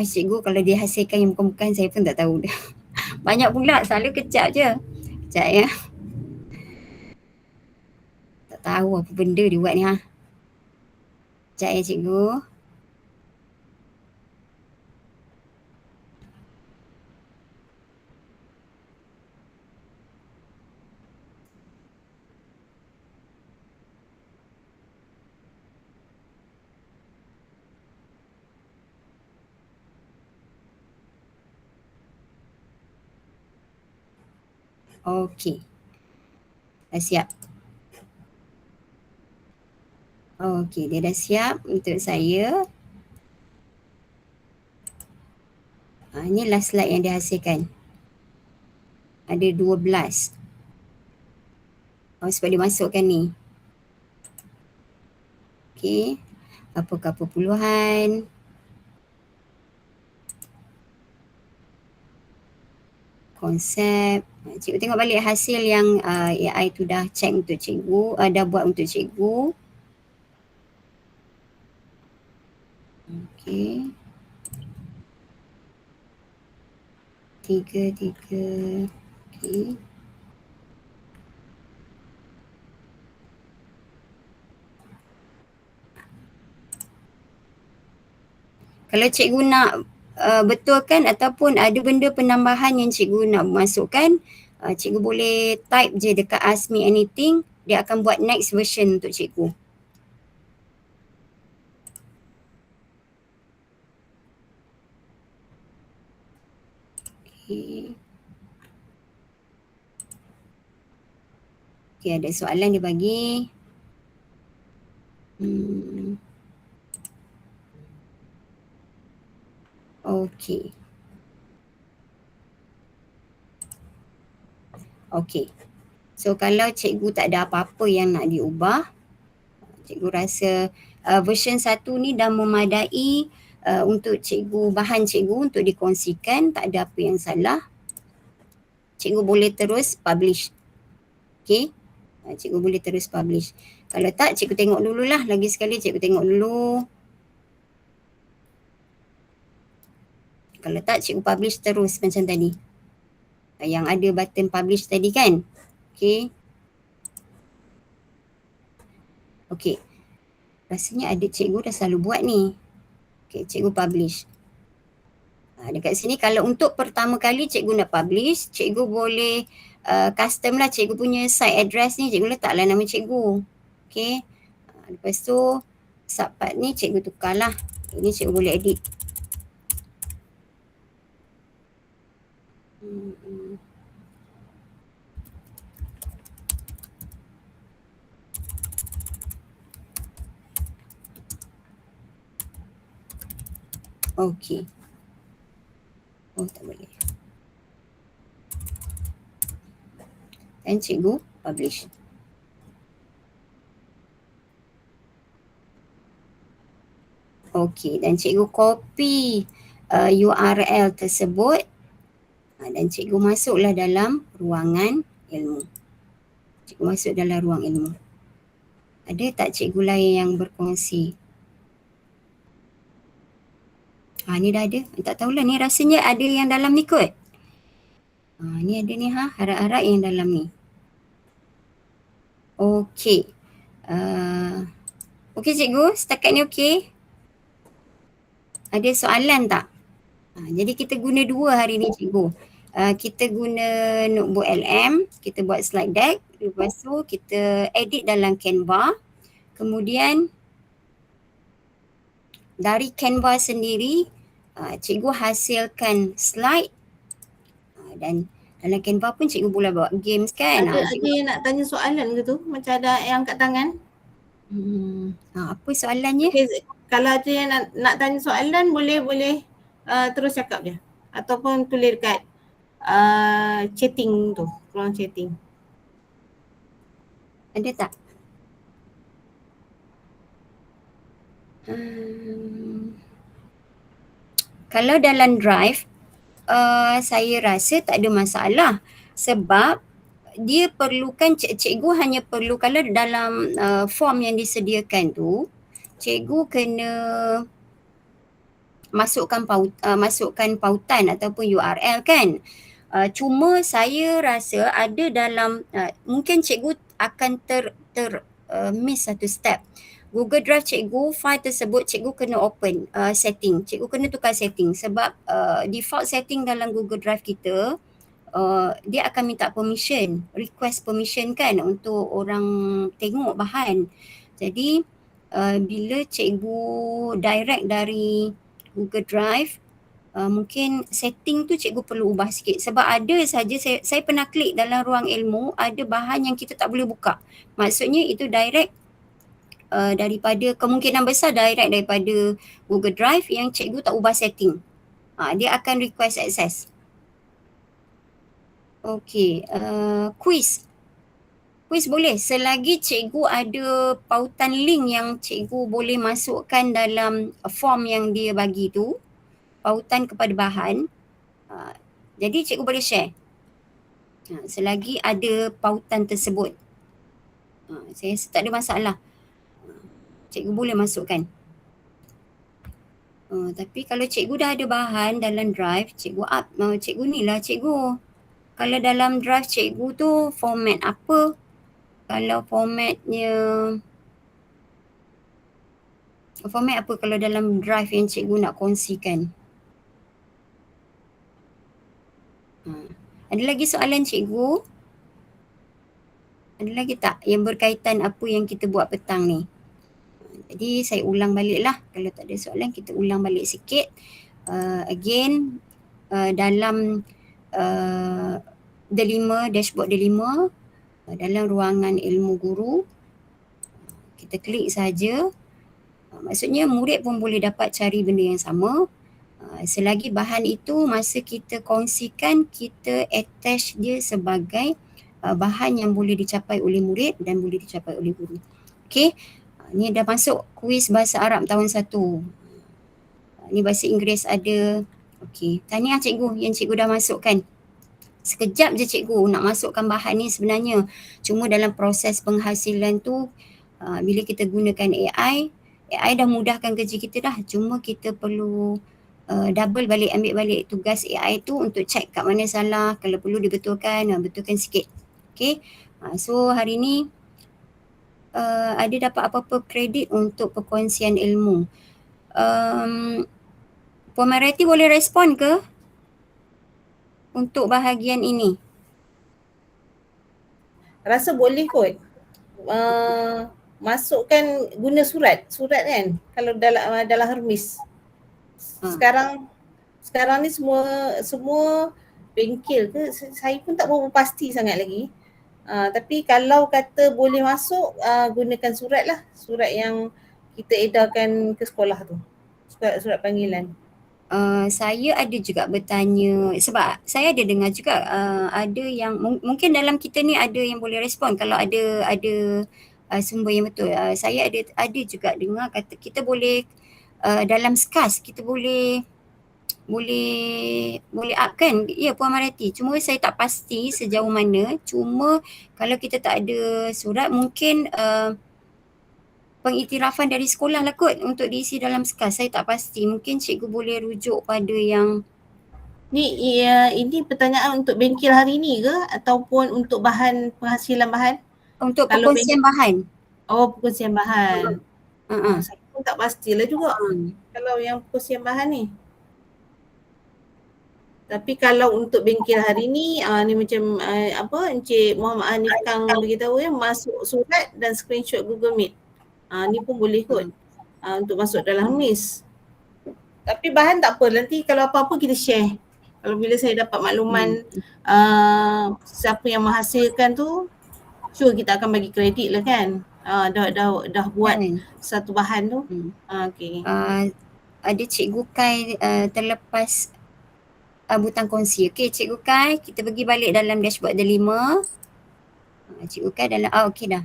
Cikgu kalau dia hasilkan yang bukan-bukan saya pun tak tahu dah. Banyak pula, selalu kecap je. Kecap ya. Tak tahu apa benda dia buat ni ha. Kecap ya cikgu. Okey. Dah siap. Okey, dia dah siap untuk saya. Inilah slide yang dia hasilkan. Ada 12. Sebab dia masukkan ni. Okey. Apakah perpuluhan? Konsep. Cikgu tengok balik hasil yang AI tu dah check untuk cikgu, dah buat untuk cikgu. Okey. 3. Okey. Kalau cikgu nak betulkan ataupun ada benda penambahan yang cikgu nak masukkan, cikgu boleh type je dekat ask me anything, dia akan buat next version untuk cikgu. Okay. Okay, ada soalan dia bagi. Okay. Okay. So kalau cikgu tak ada apa-apa yang nak diubah, cikgu rasa version 1 ni dah memadai untuk cikgu, bahan cikgu untuk dikongsikan, tak ada apa yang salah. Cikgu boleh terus publish. Okay. Cikgu boleh terus publish. Kalau tak, cikgu tengok dululah. Lagi sekali cikgu tengok dulu. Kalau tak, cikgu publish terus macam tadi. Yang ada button publish tadi kan. Okay. Okay. Rasanya ada cikgu dah selalu buat ni. Okay, cikgu publish. Dekat sini kalau untuk pertama kali cikgu nak publish, cikgu boleh custom lah cikgu punya site address ni, cikgu letaklah nama cikgu. Okay. Lepas tu subpart ni cikgu tukarlah. Ini cikgu boleh edit. Okay. Oh, tak boleh. Dan cikgu publish. Okay, dan cikgu copy URL tersebut dan cikgu masuklah dalam ruangan ilmu. Cikgu masuk dalam ruang ilmu. Ada tak cikgu lain yang berkongsi? Ni dah ada. Tak tahulah, ni rasanya ada yang dalam ni kot. Ni ada ni harap-harap yang dalam ni. Okey. Okey cikgu, setakat ni okey. Ada soalan tak? Jadi kita guna dua hari ni cikgu. Kita guna notebook LM, kita buat slide deck. Lepas tu kita edit dalam Canva. Kemudian dari Canva sendiri, cikgu hasilkan slide. Dan dalam Canva pun cikgu boleh buat games kan. Ada yang nak tanya soalan ke tu? Macam ada yang angkat tangan? Apa soalannya? Okay, kalau ada yang nak tanya soalan boleh terus cakap je. Ataupun tulis dekat chatting tu, ruang chatting. Ada tak? Kalau dalam Drive, saya rasa tak ada masalah sebab dia perlukan, cikgu hanya perlu, kalau dalam form yang disediakan tu, cikgu kena masukkan pautan ataupun URL kan. Cuma saya rasa ada dalam mungkin cikgu akan miss satu step. Google Drive cikgu, file tersebut cikgu kena open setting. Cikgu kena tukar setting sebab default setting dalam Google Drive kita dia akan minta permission, request permission kan untuk orang tengok bahan. Jadi bila cikgu direct dari Google Drive, mungkin setting tu cikgu perlu ubah sikit sebab ada saja saya pernah klik dalam ruang ilmu, ada bahan yang kita tak boleh buka. Maksudnya itu direct daripada, kemungkinan besar direct daripada Google Drive yang cikgu tak ubah setting. Dia akan request access. Okey, quiz. Quiz boleh selagi cikgu ada pautan link yang cikgu boleh masukkan dalam form yang dia bagi tu, pautan kepada bahan. Jadi cikgu boleh share. Selagi ada pautan tersebut. Saya tak ada masalah. Cikgu boleh masukkan. Tapi kalau cikgu dah ada bahan dalam drive, cikgu up. Cikgu ni lah cikgu. Kalau dalam drive cikgu tu format apa? Kalau format apa kalau dalam drive yang cikgu nak kongsikan? Ada lagi soalan cikgu? Ada lagi tak yang berkaitan apa yang kita buat petang ni? Jadi saya ulang balik lah. Kalau tak ada soalan kita ulang balik sikit. Again, dalam dashboard D5, dalam ruangan ilmu guru, kita klik saja. Maksudnya murid pun boleh dapat cari benda yang sama. Selagi bahan itu masa kita kongsikan, kita attach dia sebagai bahan yang boleh dicapai oleh murid dan boleh dicapai oleh guru. Okey, ni dah masuk kuis bahasa Arab tahun 1. Ni bahasa Inggeris ada. Okey, tahniah cikgu yang cikgu dah masukkan. Sekejap je cikgu nak masukkan bahan ni sebenarnya. Cuma dalam proses penghasilan tu, bila kita gunakan AI dah mudahkan kerja kita dah. Cuma kita perlu double balik, ambil balik tugas AI tu untuk check kat mana salah. Kalau perlu dibetulkan, betulkan sikit. Okay, so hari ni ada dapat apa-apa kredit untuk perkongsian ilmu. Puan Mareti boleh respon ke untuk bahagian ini? Rasa boleh kot. Masukkan guna surat kan kalau dalam Hermes. Sekarang ni semua bengkel ke, saya pun tak berapa pasti sangat lagi. Tapi kalau kata boleh masuk, gunakan surat lah, surat yang kita edarkan ke sekolah tu, surat panggilan. Saya ada juga bertanya sebab saya ada dengar juga ada yang mungkin dalam kita ni ada yang boleh respon kalau ada sumber yang betul. Saya ada juga dengar kata kita boleh dalam SCAS kita boleh up kan? Ya Puan Mareti. Cuma saya tak pasti sejauh mana. Cuma kalau kita tak ada surat mungkin pengiktirafan dari sekolah lah kot untuk diisi dalam SCAS. Saya tak pasti. Mungkin cikgu boleh rujuk pada yang ini pertanyaan untuk bengkel hari ni ke ataupun untuk bahan penghasilan bahan? Untuk perkongsian bahan. Oh, perkongsian bahan. Saya pun tak pastilah juga kalau yang perkongsian bahan ni. Tapi kalau untuk bengkel hari ni, ni macam Encik Muhammad Hanif Kang beritahu masuk surat dan screenshot Google Meet. Ni pun boleh kot untuk masuk dalam Hermes. Tapi bahan tak apa, nanti kalau apa-apa kita share. Kalau bila saya dapat makluman siapa yang menghasilkan tu, sure kita akan bagi kredit lah kan. Dah buat satu bahan tu. Okay. Ada Cikgu Kai terlepas butang kongsi. Okey Cikgu Kai, kita pergi balik dalam dashboard D5. Cikgu Kai dalam, okey dah.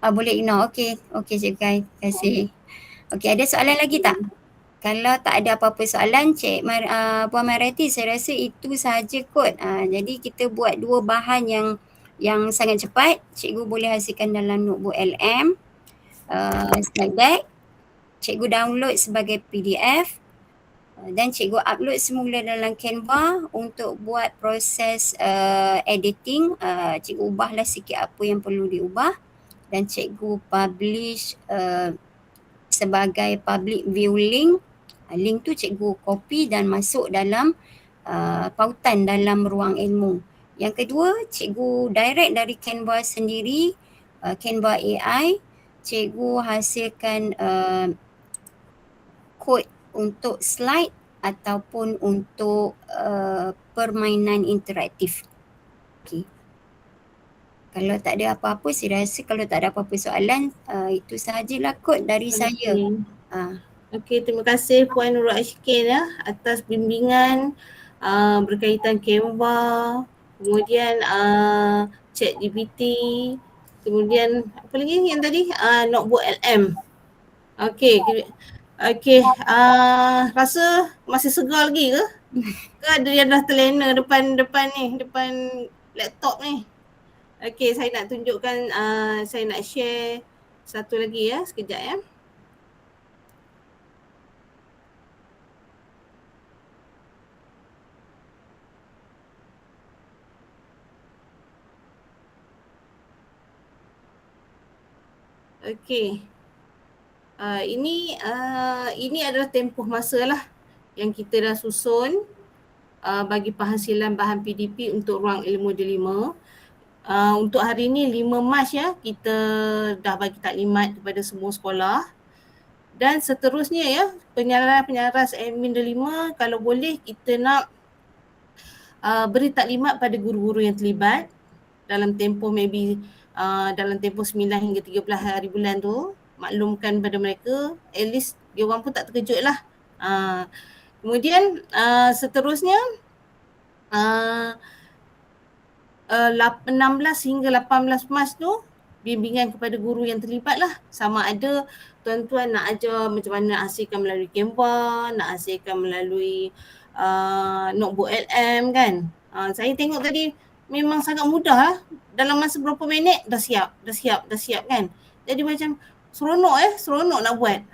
Boleh ignore. Okey Cikgu Kai, terima kasih. Okey, ada soalan lagi tak? Kalau tak ada apa-apa soalan, Puan Mareti, saya rasa itu sahaja kot. Jadi kita buat dua bahan yang sangat cepat. Cikgu boleh hasilkan dalam notebook LM. Slide deck. Cikgu download sebagai PDF. Dan cikgu upload semula dalam Canva untuk buat proses editing. Cikgu ubahlah sikit apa yang perlu diubah dan cikgu publish sebagai public view link. Link tu cikgu copy dan masuk dalam pautan dalam ruang ilmu. Yang kedua, cikgu direct dari Canva sendiri, Canva AI, cikgu hasilkan kod untuk slide ataupun untuk permainan interaktif. Okay. Kalau tak ada apa-apa, saya rasa kalau tak ada apa-apa soalan, itu sahajalah kod dari saya. Okey, terima kasih Puan Nurul Ashkin ya atas bimbingan berkaitan Canva, kemudian ChatGPT, kemudian apa lagi yang tadi Notebook LM. Okey, rasa masih segar lagi ke? Ke ada yang dah terlena depan laptop ni? Okey, saya nak tunjukkan, saya nak share satu lagi ya, sekejap ya. Okey. Ini adalah tempoh masa lah yang kita dah susun bagi penghasilan bahan PDP untuk ruang ilmu D5. Untuk hari ni 5 Mac ya, kita dah bagi taklimat kepada semua sekolah. Dan seterusnya ya, penyaras admin D5 kalau boleh kita nak beri taklimat pada guru-guru yang terlibat dalam tempoh dalam tempoh 9 hingga 13 hari bulan tu, maklumkan pada mereka, at least dia orang pun tak terkejut lah. Kemudian seterusnya 16 hingga 18 Mac tu bimbingan kepada guru yang terlibat lah, sama ada tuan-tuan nak ajar macam mana nak hasilkan melalui Canva, nak hasilkan melalui Notebook LM kan. Saya tengok tadi memang sangat mudah lah. Dalam masa berapa minit dah siap kan. Jadi macam seronok nak buat.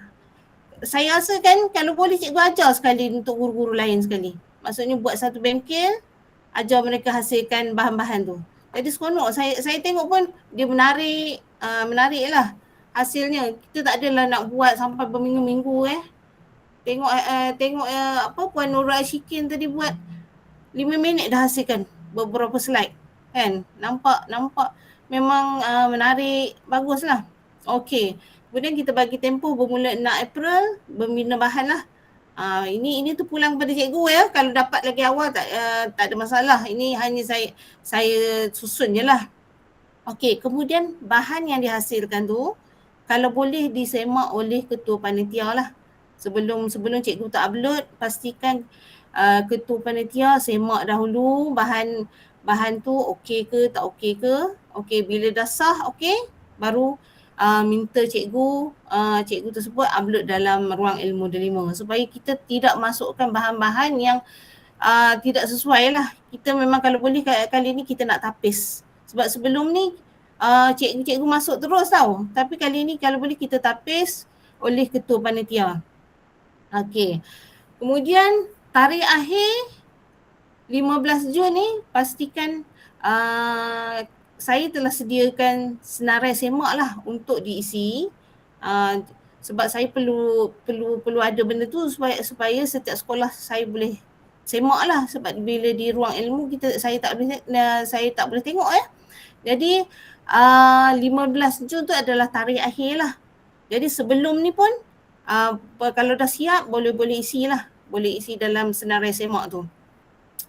Saya rasa kan kalau boleh cikgu ajar sekali untuk guru-guru lain sekali. Maksudnya buat satu bengkel, ajar mereka hasilkan bahan-bahan tu. Jadi seronok. Saya tengok pun dia menarik lah hasilnya. Kita tak adalah nak buat sampai berminggu-minggu Tengok Puan Nurul Ashkin tadi buat 5 minit dah hasilkan beberapa slide kan. Nampak memang menarik, baguslah. Okey. Kemudian kita bagi tempoh bermula 6 April membina bahan lah. Ini tu pulang pada cikgu ya. Kalau dapat lagi awal tak ada masalah. Ini hanya saya susun je lah. Okey, kemudian bahan yang dihasilkan tu kalau boleh disemak oleh ketua panitia lah. Sebelum cikgu tak upload, pastikan ketua panitia semak dahulu bahan tu okey ke tak okey ke. Okey, bila dah sah okey, baru minta cikgu tersebut upload dalam ruang ilmu D5 supaya kita tidak masukkan bahan-bahan yang tidak sesuai lah. Kita memang kalau boleh kali ni kita nak tapis. Sebab sebelum ni cikgu masuk terus tau. Tapi kali ni kalau boleh kita tapis oleh ketua panitia. Okey. Kemudian tarikh akhir 15 Jun ni pastikan saya telah sediakan senarai semak lah untuk diisi. Sebab saya perlu ada benda tu supaya setiap sekolah saya boleh semak lah. Sebab bila di ruang ilmu saya tak boleh tengok ya. Jadi 15 Jun tu adalah tarikh akhir lah. Jadi sebelum ni pun kalau dah siap boleh isi lah. Boleh isi dalam senarai semak tu.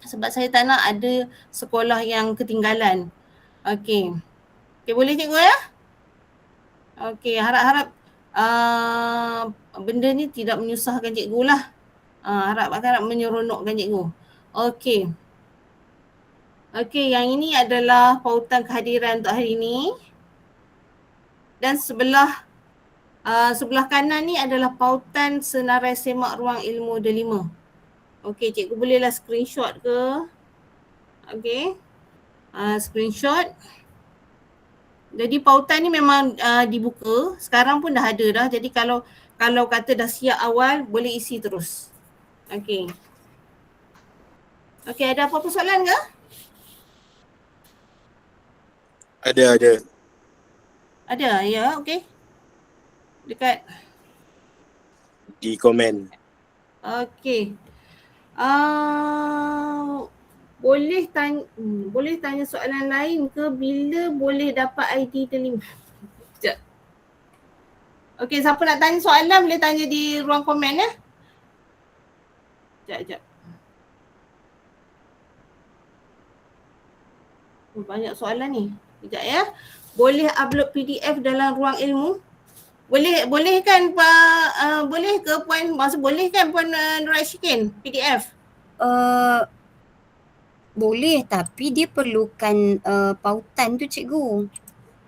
Sebab saya tak nak ada sekolah yang ketinggalan. Okey, boleh cikgu ya? Okey, harap benda ni tidak menyusahkan cikgu lah. Harap menyeronokkan cikgu. Okey, yang ini adalah pautan kehadiran untuk hari ini. Dan sebelah kanan ni adalah pautan senarai semak ruang ilmu D5. Okey, cikgu bolehlah screenshot ke? Okey. Screenshot. Jadi pautan ni memang dibuka. Sekarang pun dah ada dah. Jadi kalau kata dah siap awal, boleh isi terus. Okey. Okey, ada apa-apa soalan ke? Ada. Ada, ya, okey. Dekat, Di komen. okey. Boleh tanya soalan lain ke, bila boleh dapat ID terlima? Sekejap. Okey, siapa nak tanya soalan boleh tanya di ruang komen ya. Sekejap. Banyak soalan ni. Sekejap ya. Boleh upload PDF dalam ruang ilmu? Boleh kan boleh ke Puan, maksud boleh kan Puan Nur Ashikin PDF? Boleh, tapi dia perlukan pautan tu cikgu.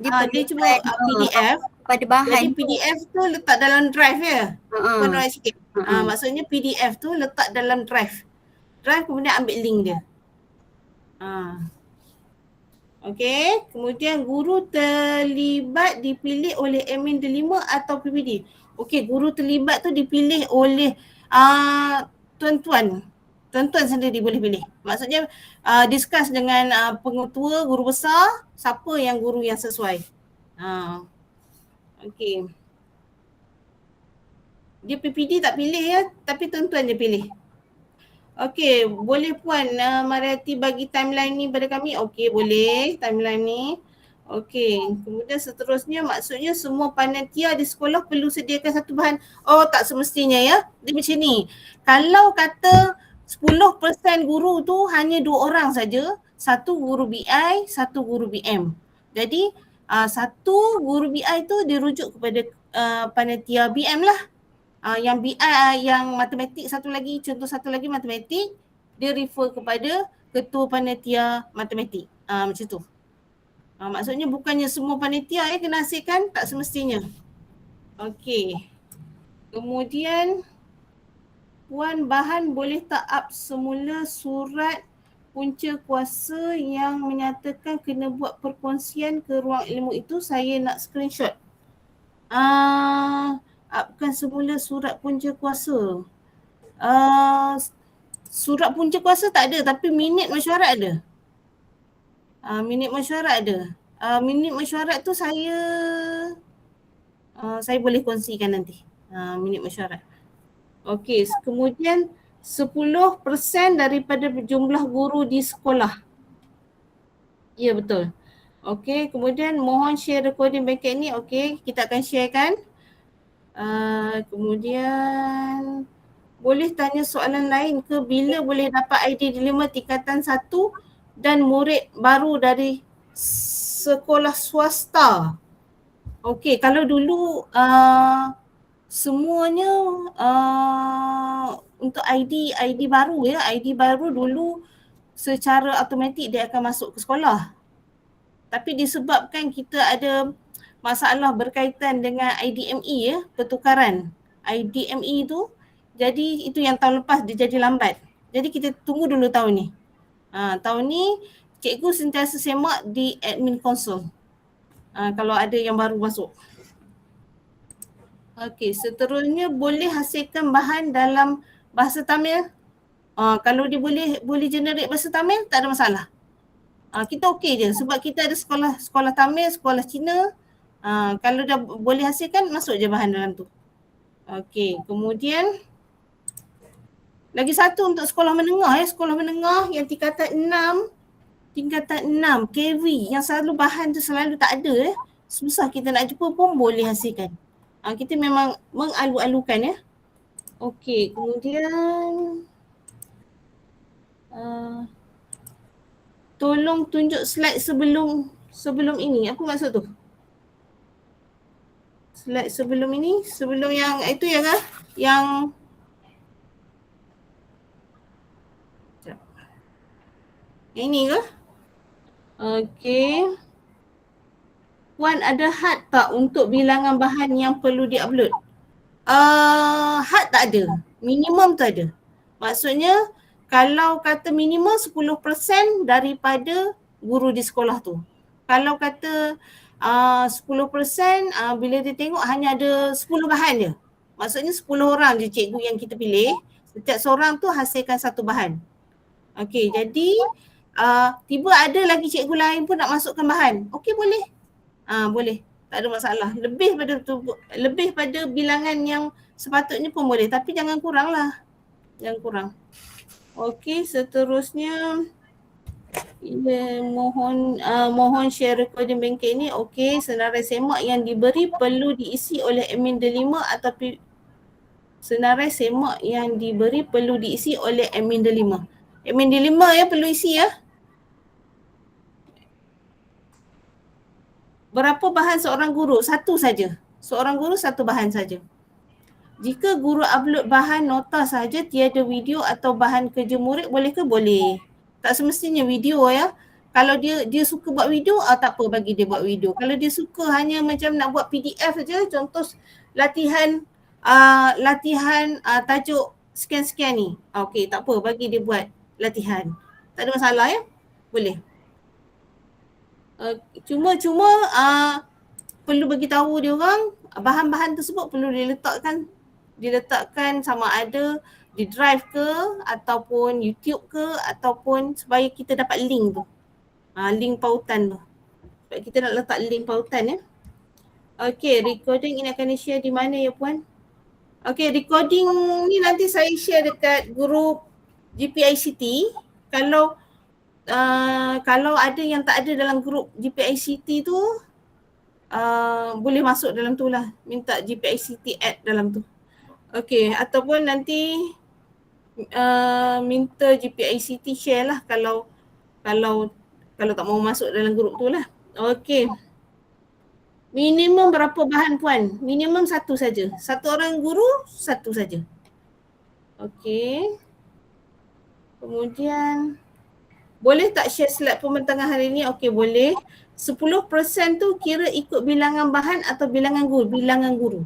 Dia cuma PDF. Pada bahan Jadi PDF tu letak dalam drive ya. Puan Nur Ashikin. Uh-uh. Maksudnya PDF tu letak dalam drive. Drive kemudian ambil link dia. Okey, kemudian guru terlibat dipilih oleh admin delima atau PPD. Okey, guru terlibat tu dipilih oleh tuan-tuan. Tuan-tuan sendiri boleh pilih. Maksudnya discuss dengan pengetua, guru besar, siapa yang guru yang sesuai. Okey. Dia PPD tak pilih ya, tapi tuan-tuan dia pilih. Okey, boleh Puan Mariati bagi timeline ni pada kami? Okey, boleh timeline ni. Okey, kemudian seterusnya maksudnya semua panitia di sekolah perlu sediakan satu bahan. Oh, tak semestinya ya. Dia macam ni. Kalau kata 10% guru tu hanya 2 orang saja, satu guru BI, satu guru BM. Jadi satu guru BI tu dirujuk kepada panitia BM lah. Yang BI yang matematik satu lagi, contoh satu lagi matematik, dia refer kepada ketua panitia matematik. Macam tu. Maksudnya bukannya semua panitia kena hasilkan, tak semestinya. Okey. Kemudian Puan bahan boleh tak up semula surat punca kuasa yang menyatakan kena buat perkongsian ke ruang ilmu itu, saya nak screenshot. Upkan semula surat punca kuasa. Surat punca kuasa tak ada, tapi minit mesyuarat ada. Minit mesyuarat ada. Minit mesyuarat tu saya boleh kongsikan nanti. Minit mesyuarat. Okey, kemudian 10% daripada jumlah guru di sekolah. Ya, betul. Okey, kemudian mohon share recording backup ni. Okey, kita akan sharekan. Kemudian boleh tanya soalan lain ke, bila boleh dapat ID delima tingkatan 1 dan murid baru dari sekolah swasta? Okey, kalau dulu semuanya untuk ID baru ya, ID baru dulu secara automatik dia akan masuk ke sekolah. Tapi disebabkan kita ada masalah berkaitan dengan IDME ya, pertukaran IDME tu, jadi itu yang tahun lepas dia jadi lambat. Jadi kita tunggu dulu tahun ni. Tahun ni cikgu sentiasa semak di admin console. Kalau ada yang baru masuk. Okey, seterusnya boleh hasilkan bahan dalam bahasa Tamil. Kalau dia boleh generate bahasa Tamil, tak ada masalah. Kita okey je sebab kita ada sekolah Tamil, sekolah Cina. Kalau dah boleh hasilkan, masuk je bahan dalam tu. Okey, kemudian lagi satu untuk sekolah menengah ya, sekolah menengah yang tingkatan 6 KV yang selalu bahan tu selalu tak ada ya. Susah kita nak jumpa pun boleh hasilkan. Kita memang mengalu-alukan ya. Okey, kemudian tolong tunjuk slide sebelum ini. Apa maksud tu? Slide sebelum ini, sebelum yang itu ya kan? Yang ini ke? Okey. Puan ada had tak untuk bilangan bahan yang perlu diupload? Had tak ada. Minimum tu ada. Maksudnya kalau kata minimum 10% daripada guru di sekolah tu. Kalau kata 10% bila dia tengok hanya ada 10 bahan je. Maksudnya 10 orang je cikgu yang kita pilih. Setiap seorang tu hasilkan satu bahan. Okey, jadi tiba ada lagi cikgu lain pun nak masukkan bahan. Okey, boleh. Boleh. Tak ada masalah. Lebih pada bilangan yang sepatutnya pun boleh, tapi jangan kurang lah. Jangan kurang. Okey, seterusnya mohon share recording bengkel ni. Okey, senarai semak yang diberi perlu diisi oleh admin delima atau senarai semak yang diberi perlu diisi oleh admin delima. Admin delima ya perlu isi ya. Berapa bahan seorang guru? Satu saja. Seorang guru satu bahan saja. Jika guru upload bahan nota saja, tiada video atau bahan kerja murid, boleh ke? Boleh. Tak semestinya video ya. Kalau dia suka buat video, tak apa bagi dia buat video. Kalau dia suka hanya macam nak buat PDF saja, contoh latihan tajuk sekian-sekian ni. Okey, tak apa bagi dia buat latihan. Tak ada masalah ya. Boleh. Cuma perlu bagi tahu dia orang bahan-bahan tersebut perlu diletakkan sama ada di drive ke ataupun YouTube ke ataupun supaya kita dapat link tu. Link pautan tu. Sebab kita nak letak link pautan ya. Okey, recording ini akan di-share di mana ya puan? Okey, recording ni nanti saya share dekat grup GPICT. Kalau ada yang tak ada dalam grup GPICT tu, boleh masuk dalam tu lah. Minta GPICT add dalam tu. Okey, ataupun nanti minta GPICT share lah kalau tak mau masuk dalam grup tu lah. Okey. Minimum berapa bahan puan? Minimum satu saja. Satu orang guru, satu saja. Okey. Kemudian boleh tak share slide pembentangan hari ni? Okey, boleh. 10% tu kira ikut bilangan bahan atau bilangan guru? Bilangan guru.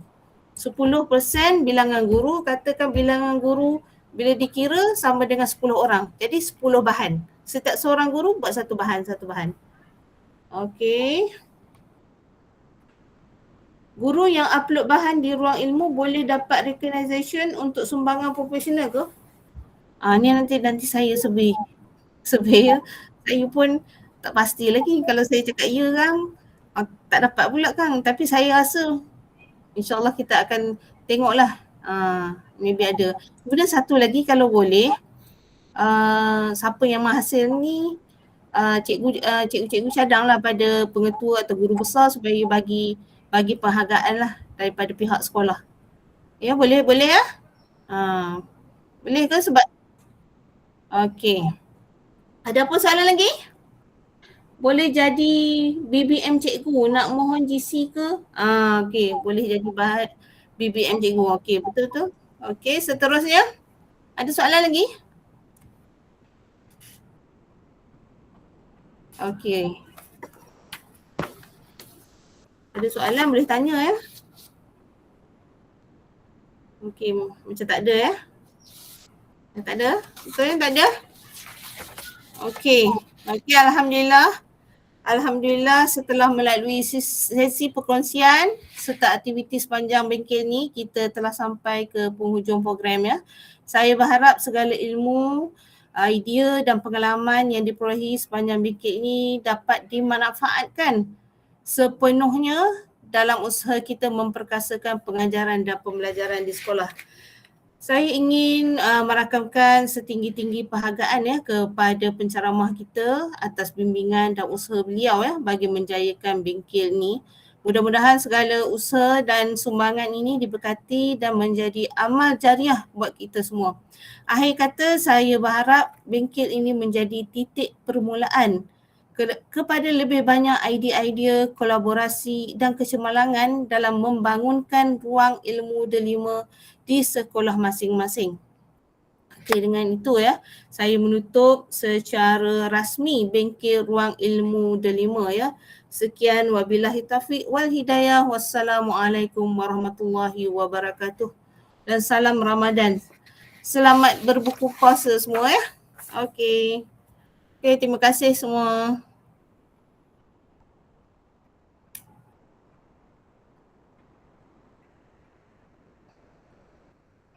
10% bilangan guru, katakan bilangan guru bila dikira sama dengan 10 orang. Jadi 10 bahan. Setiap seorang guru buat satu bahan. Okey. Guru yang upload bahan di ruang ilmu boleh dapat recognition untuk sumbangan profesional ke? Ni nanti saya survey. Saya pun tak pasti lagi. Kalau saya cakap ya kan, tak dapat pula kan. Tapi saya rasa insyaAllah kita akan tengoklah. Maybe ada. Kemudian satu lagi kalau boleh, siapa yang menghasil ni, cikgu cadanglah pada pengetua atau guru besar supaya bagi penghargaan lah daripada pihak sekolah. Ya, boleh ya? Boleh ke sebab okey. Ada apa soalan lagi? Boleh jadi BBM cikgu, nak mohon GC ke? Okey, boleh jadi bahan BBM cikgu. Okey, betul tu. Okey, seterusnya. Ada soalan lagi? Okey. Ada soalan boleh tanya ya. Okey, macam tak ada ya. Tak ada? Betul ya, tak ada? Okey, Alhamdulillah setelah melalui sesi perkongsian serta aktiviti sepanjang bengkel ni, kita telah sampai ke penghujung program ya. Saya berharap segala ilmu, idea dan pengalaman yang diperolehi sepanjang bengkel ini dapat dimanfaatkan sepenuhnya dalam usaha kita memperkasakan pengajaran dan pembelajaran di sekolah. Saya ingin merakamkan setinggi-tinggi penghargaan ya kepada penceramah kita atas bimbingan dan usaha beliau ya bagi menjayakan bengkel ni. Mudah-mudahan segala usaha dan sumbangan ini diberkati dan menjadi amal jariah buat kita semua. Akhir kata, saya berharap bengkel ini menjadi titik permulaan kepada lebih banyak idea-idea, kolaborasi dan kecemerlangan dalam membangunkan ruang ilmu delima di sekolah masing-masing. Okey, dengan itu ya, saya menutup secara rasmi bengkel ruang ilmu delima ya. Sekian, wabillahi taufiq wal hidayah. Wassalamualaikum warahmatullahi wabarakatuh. Dan salam Ramadan. Selamat berbuka puasa semua ya. Okey, terima kasih semua.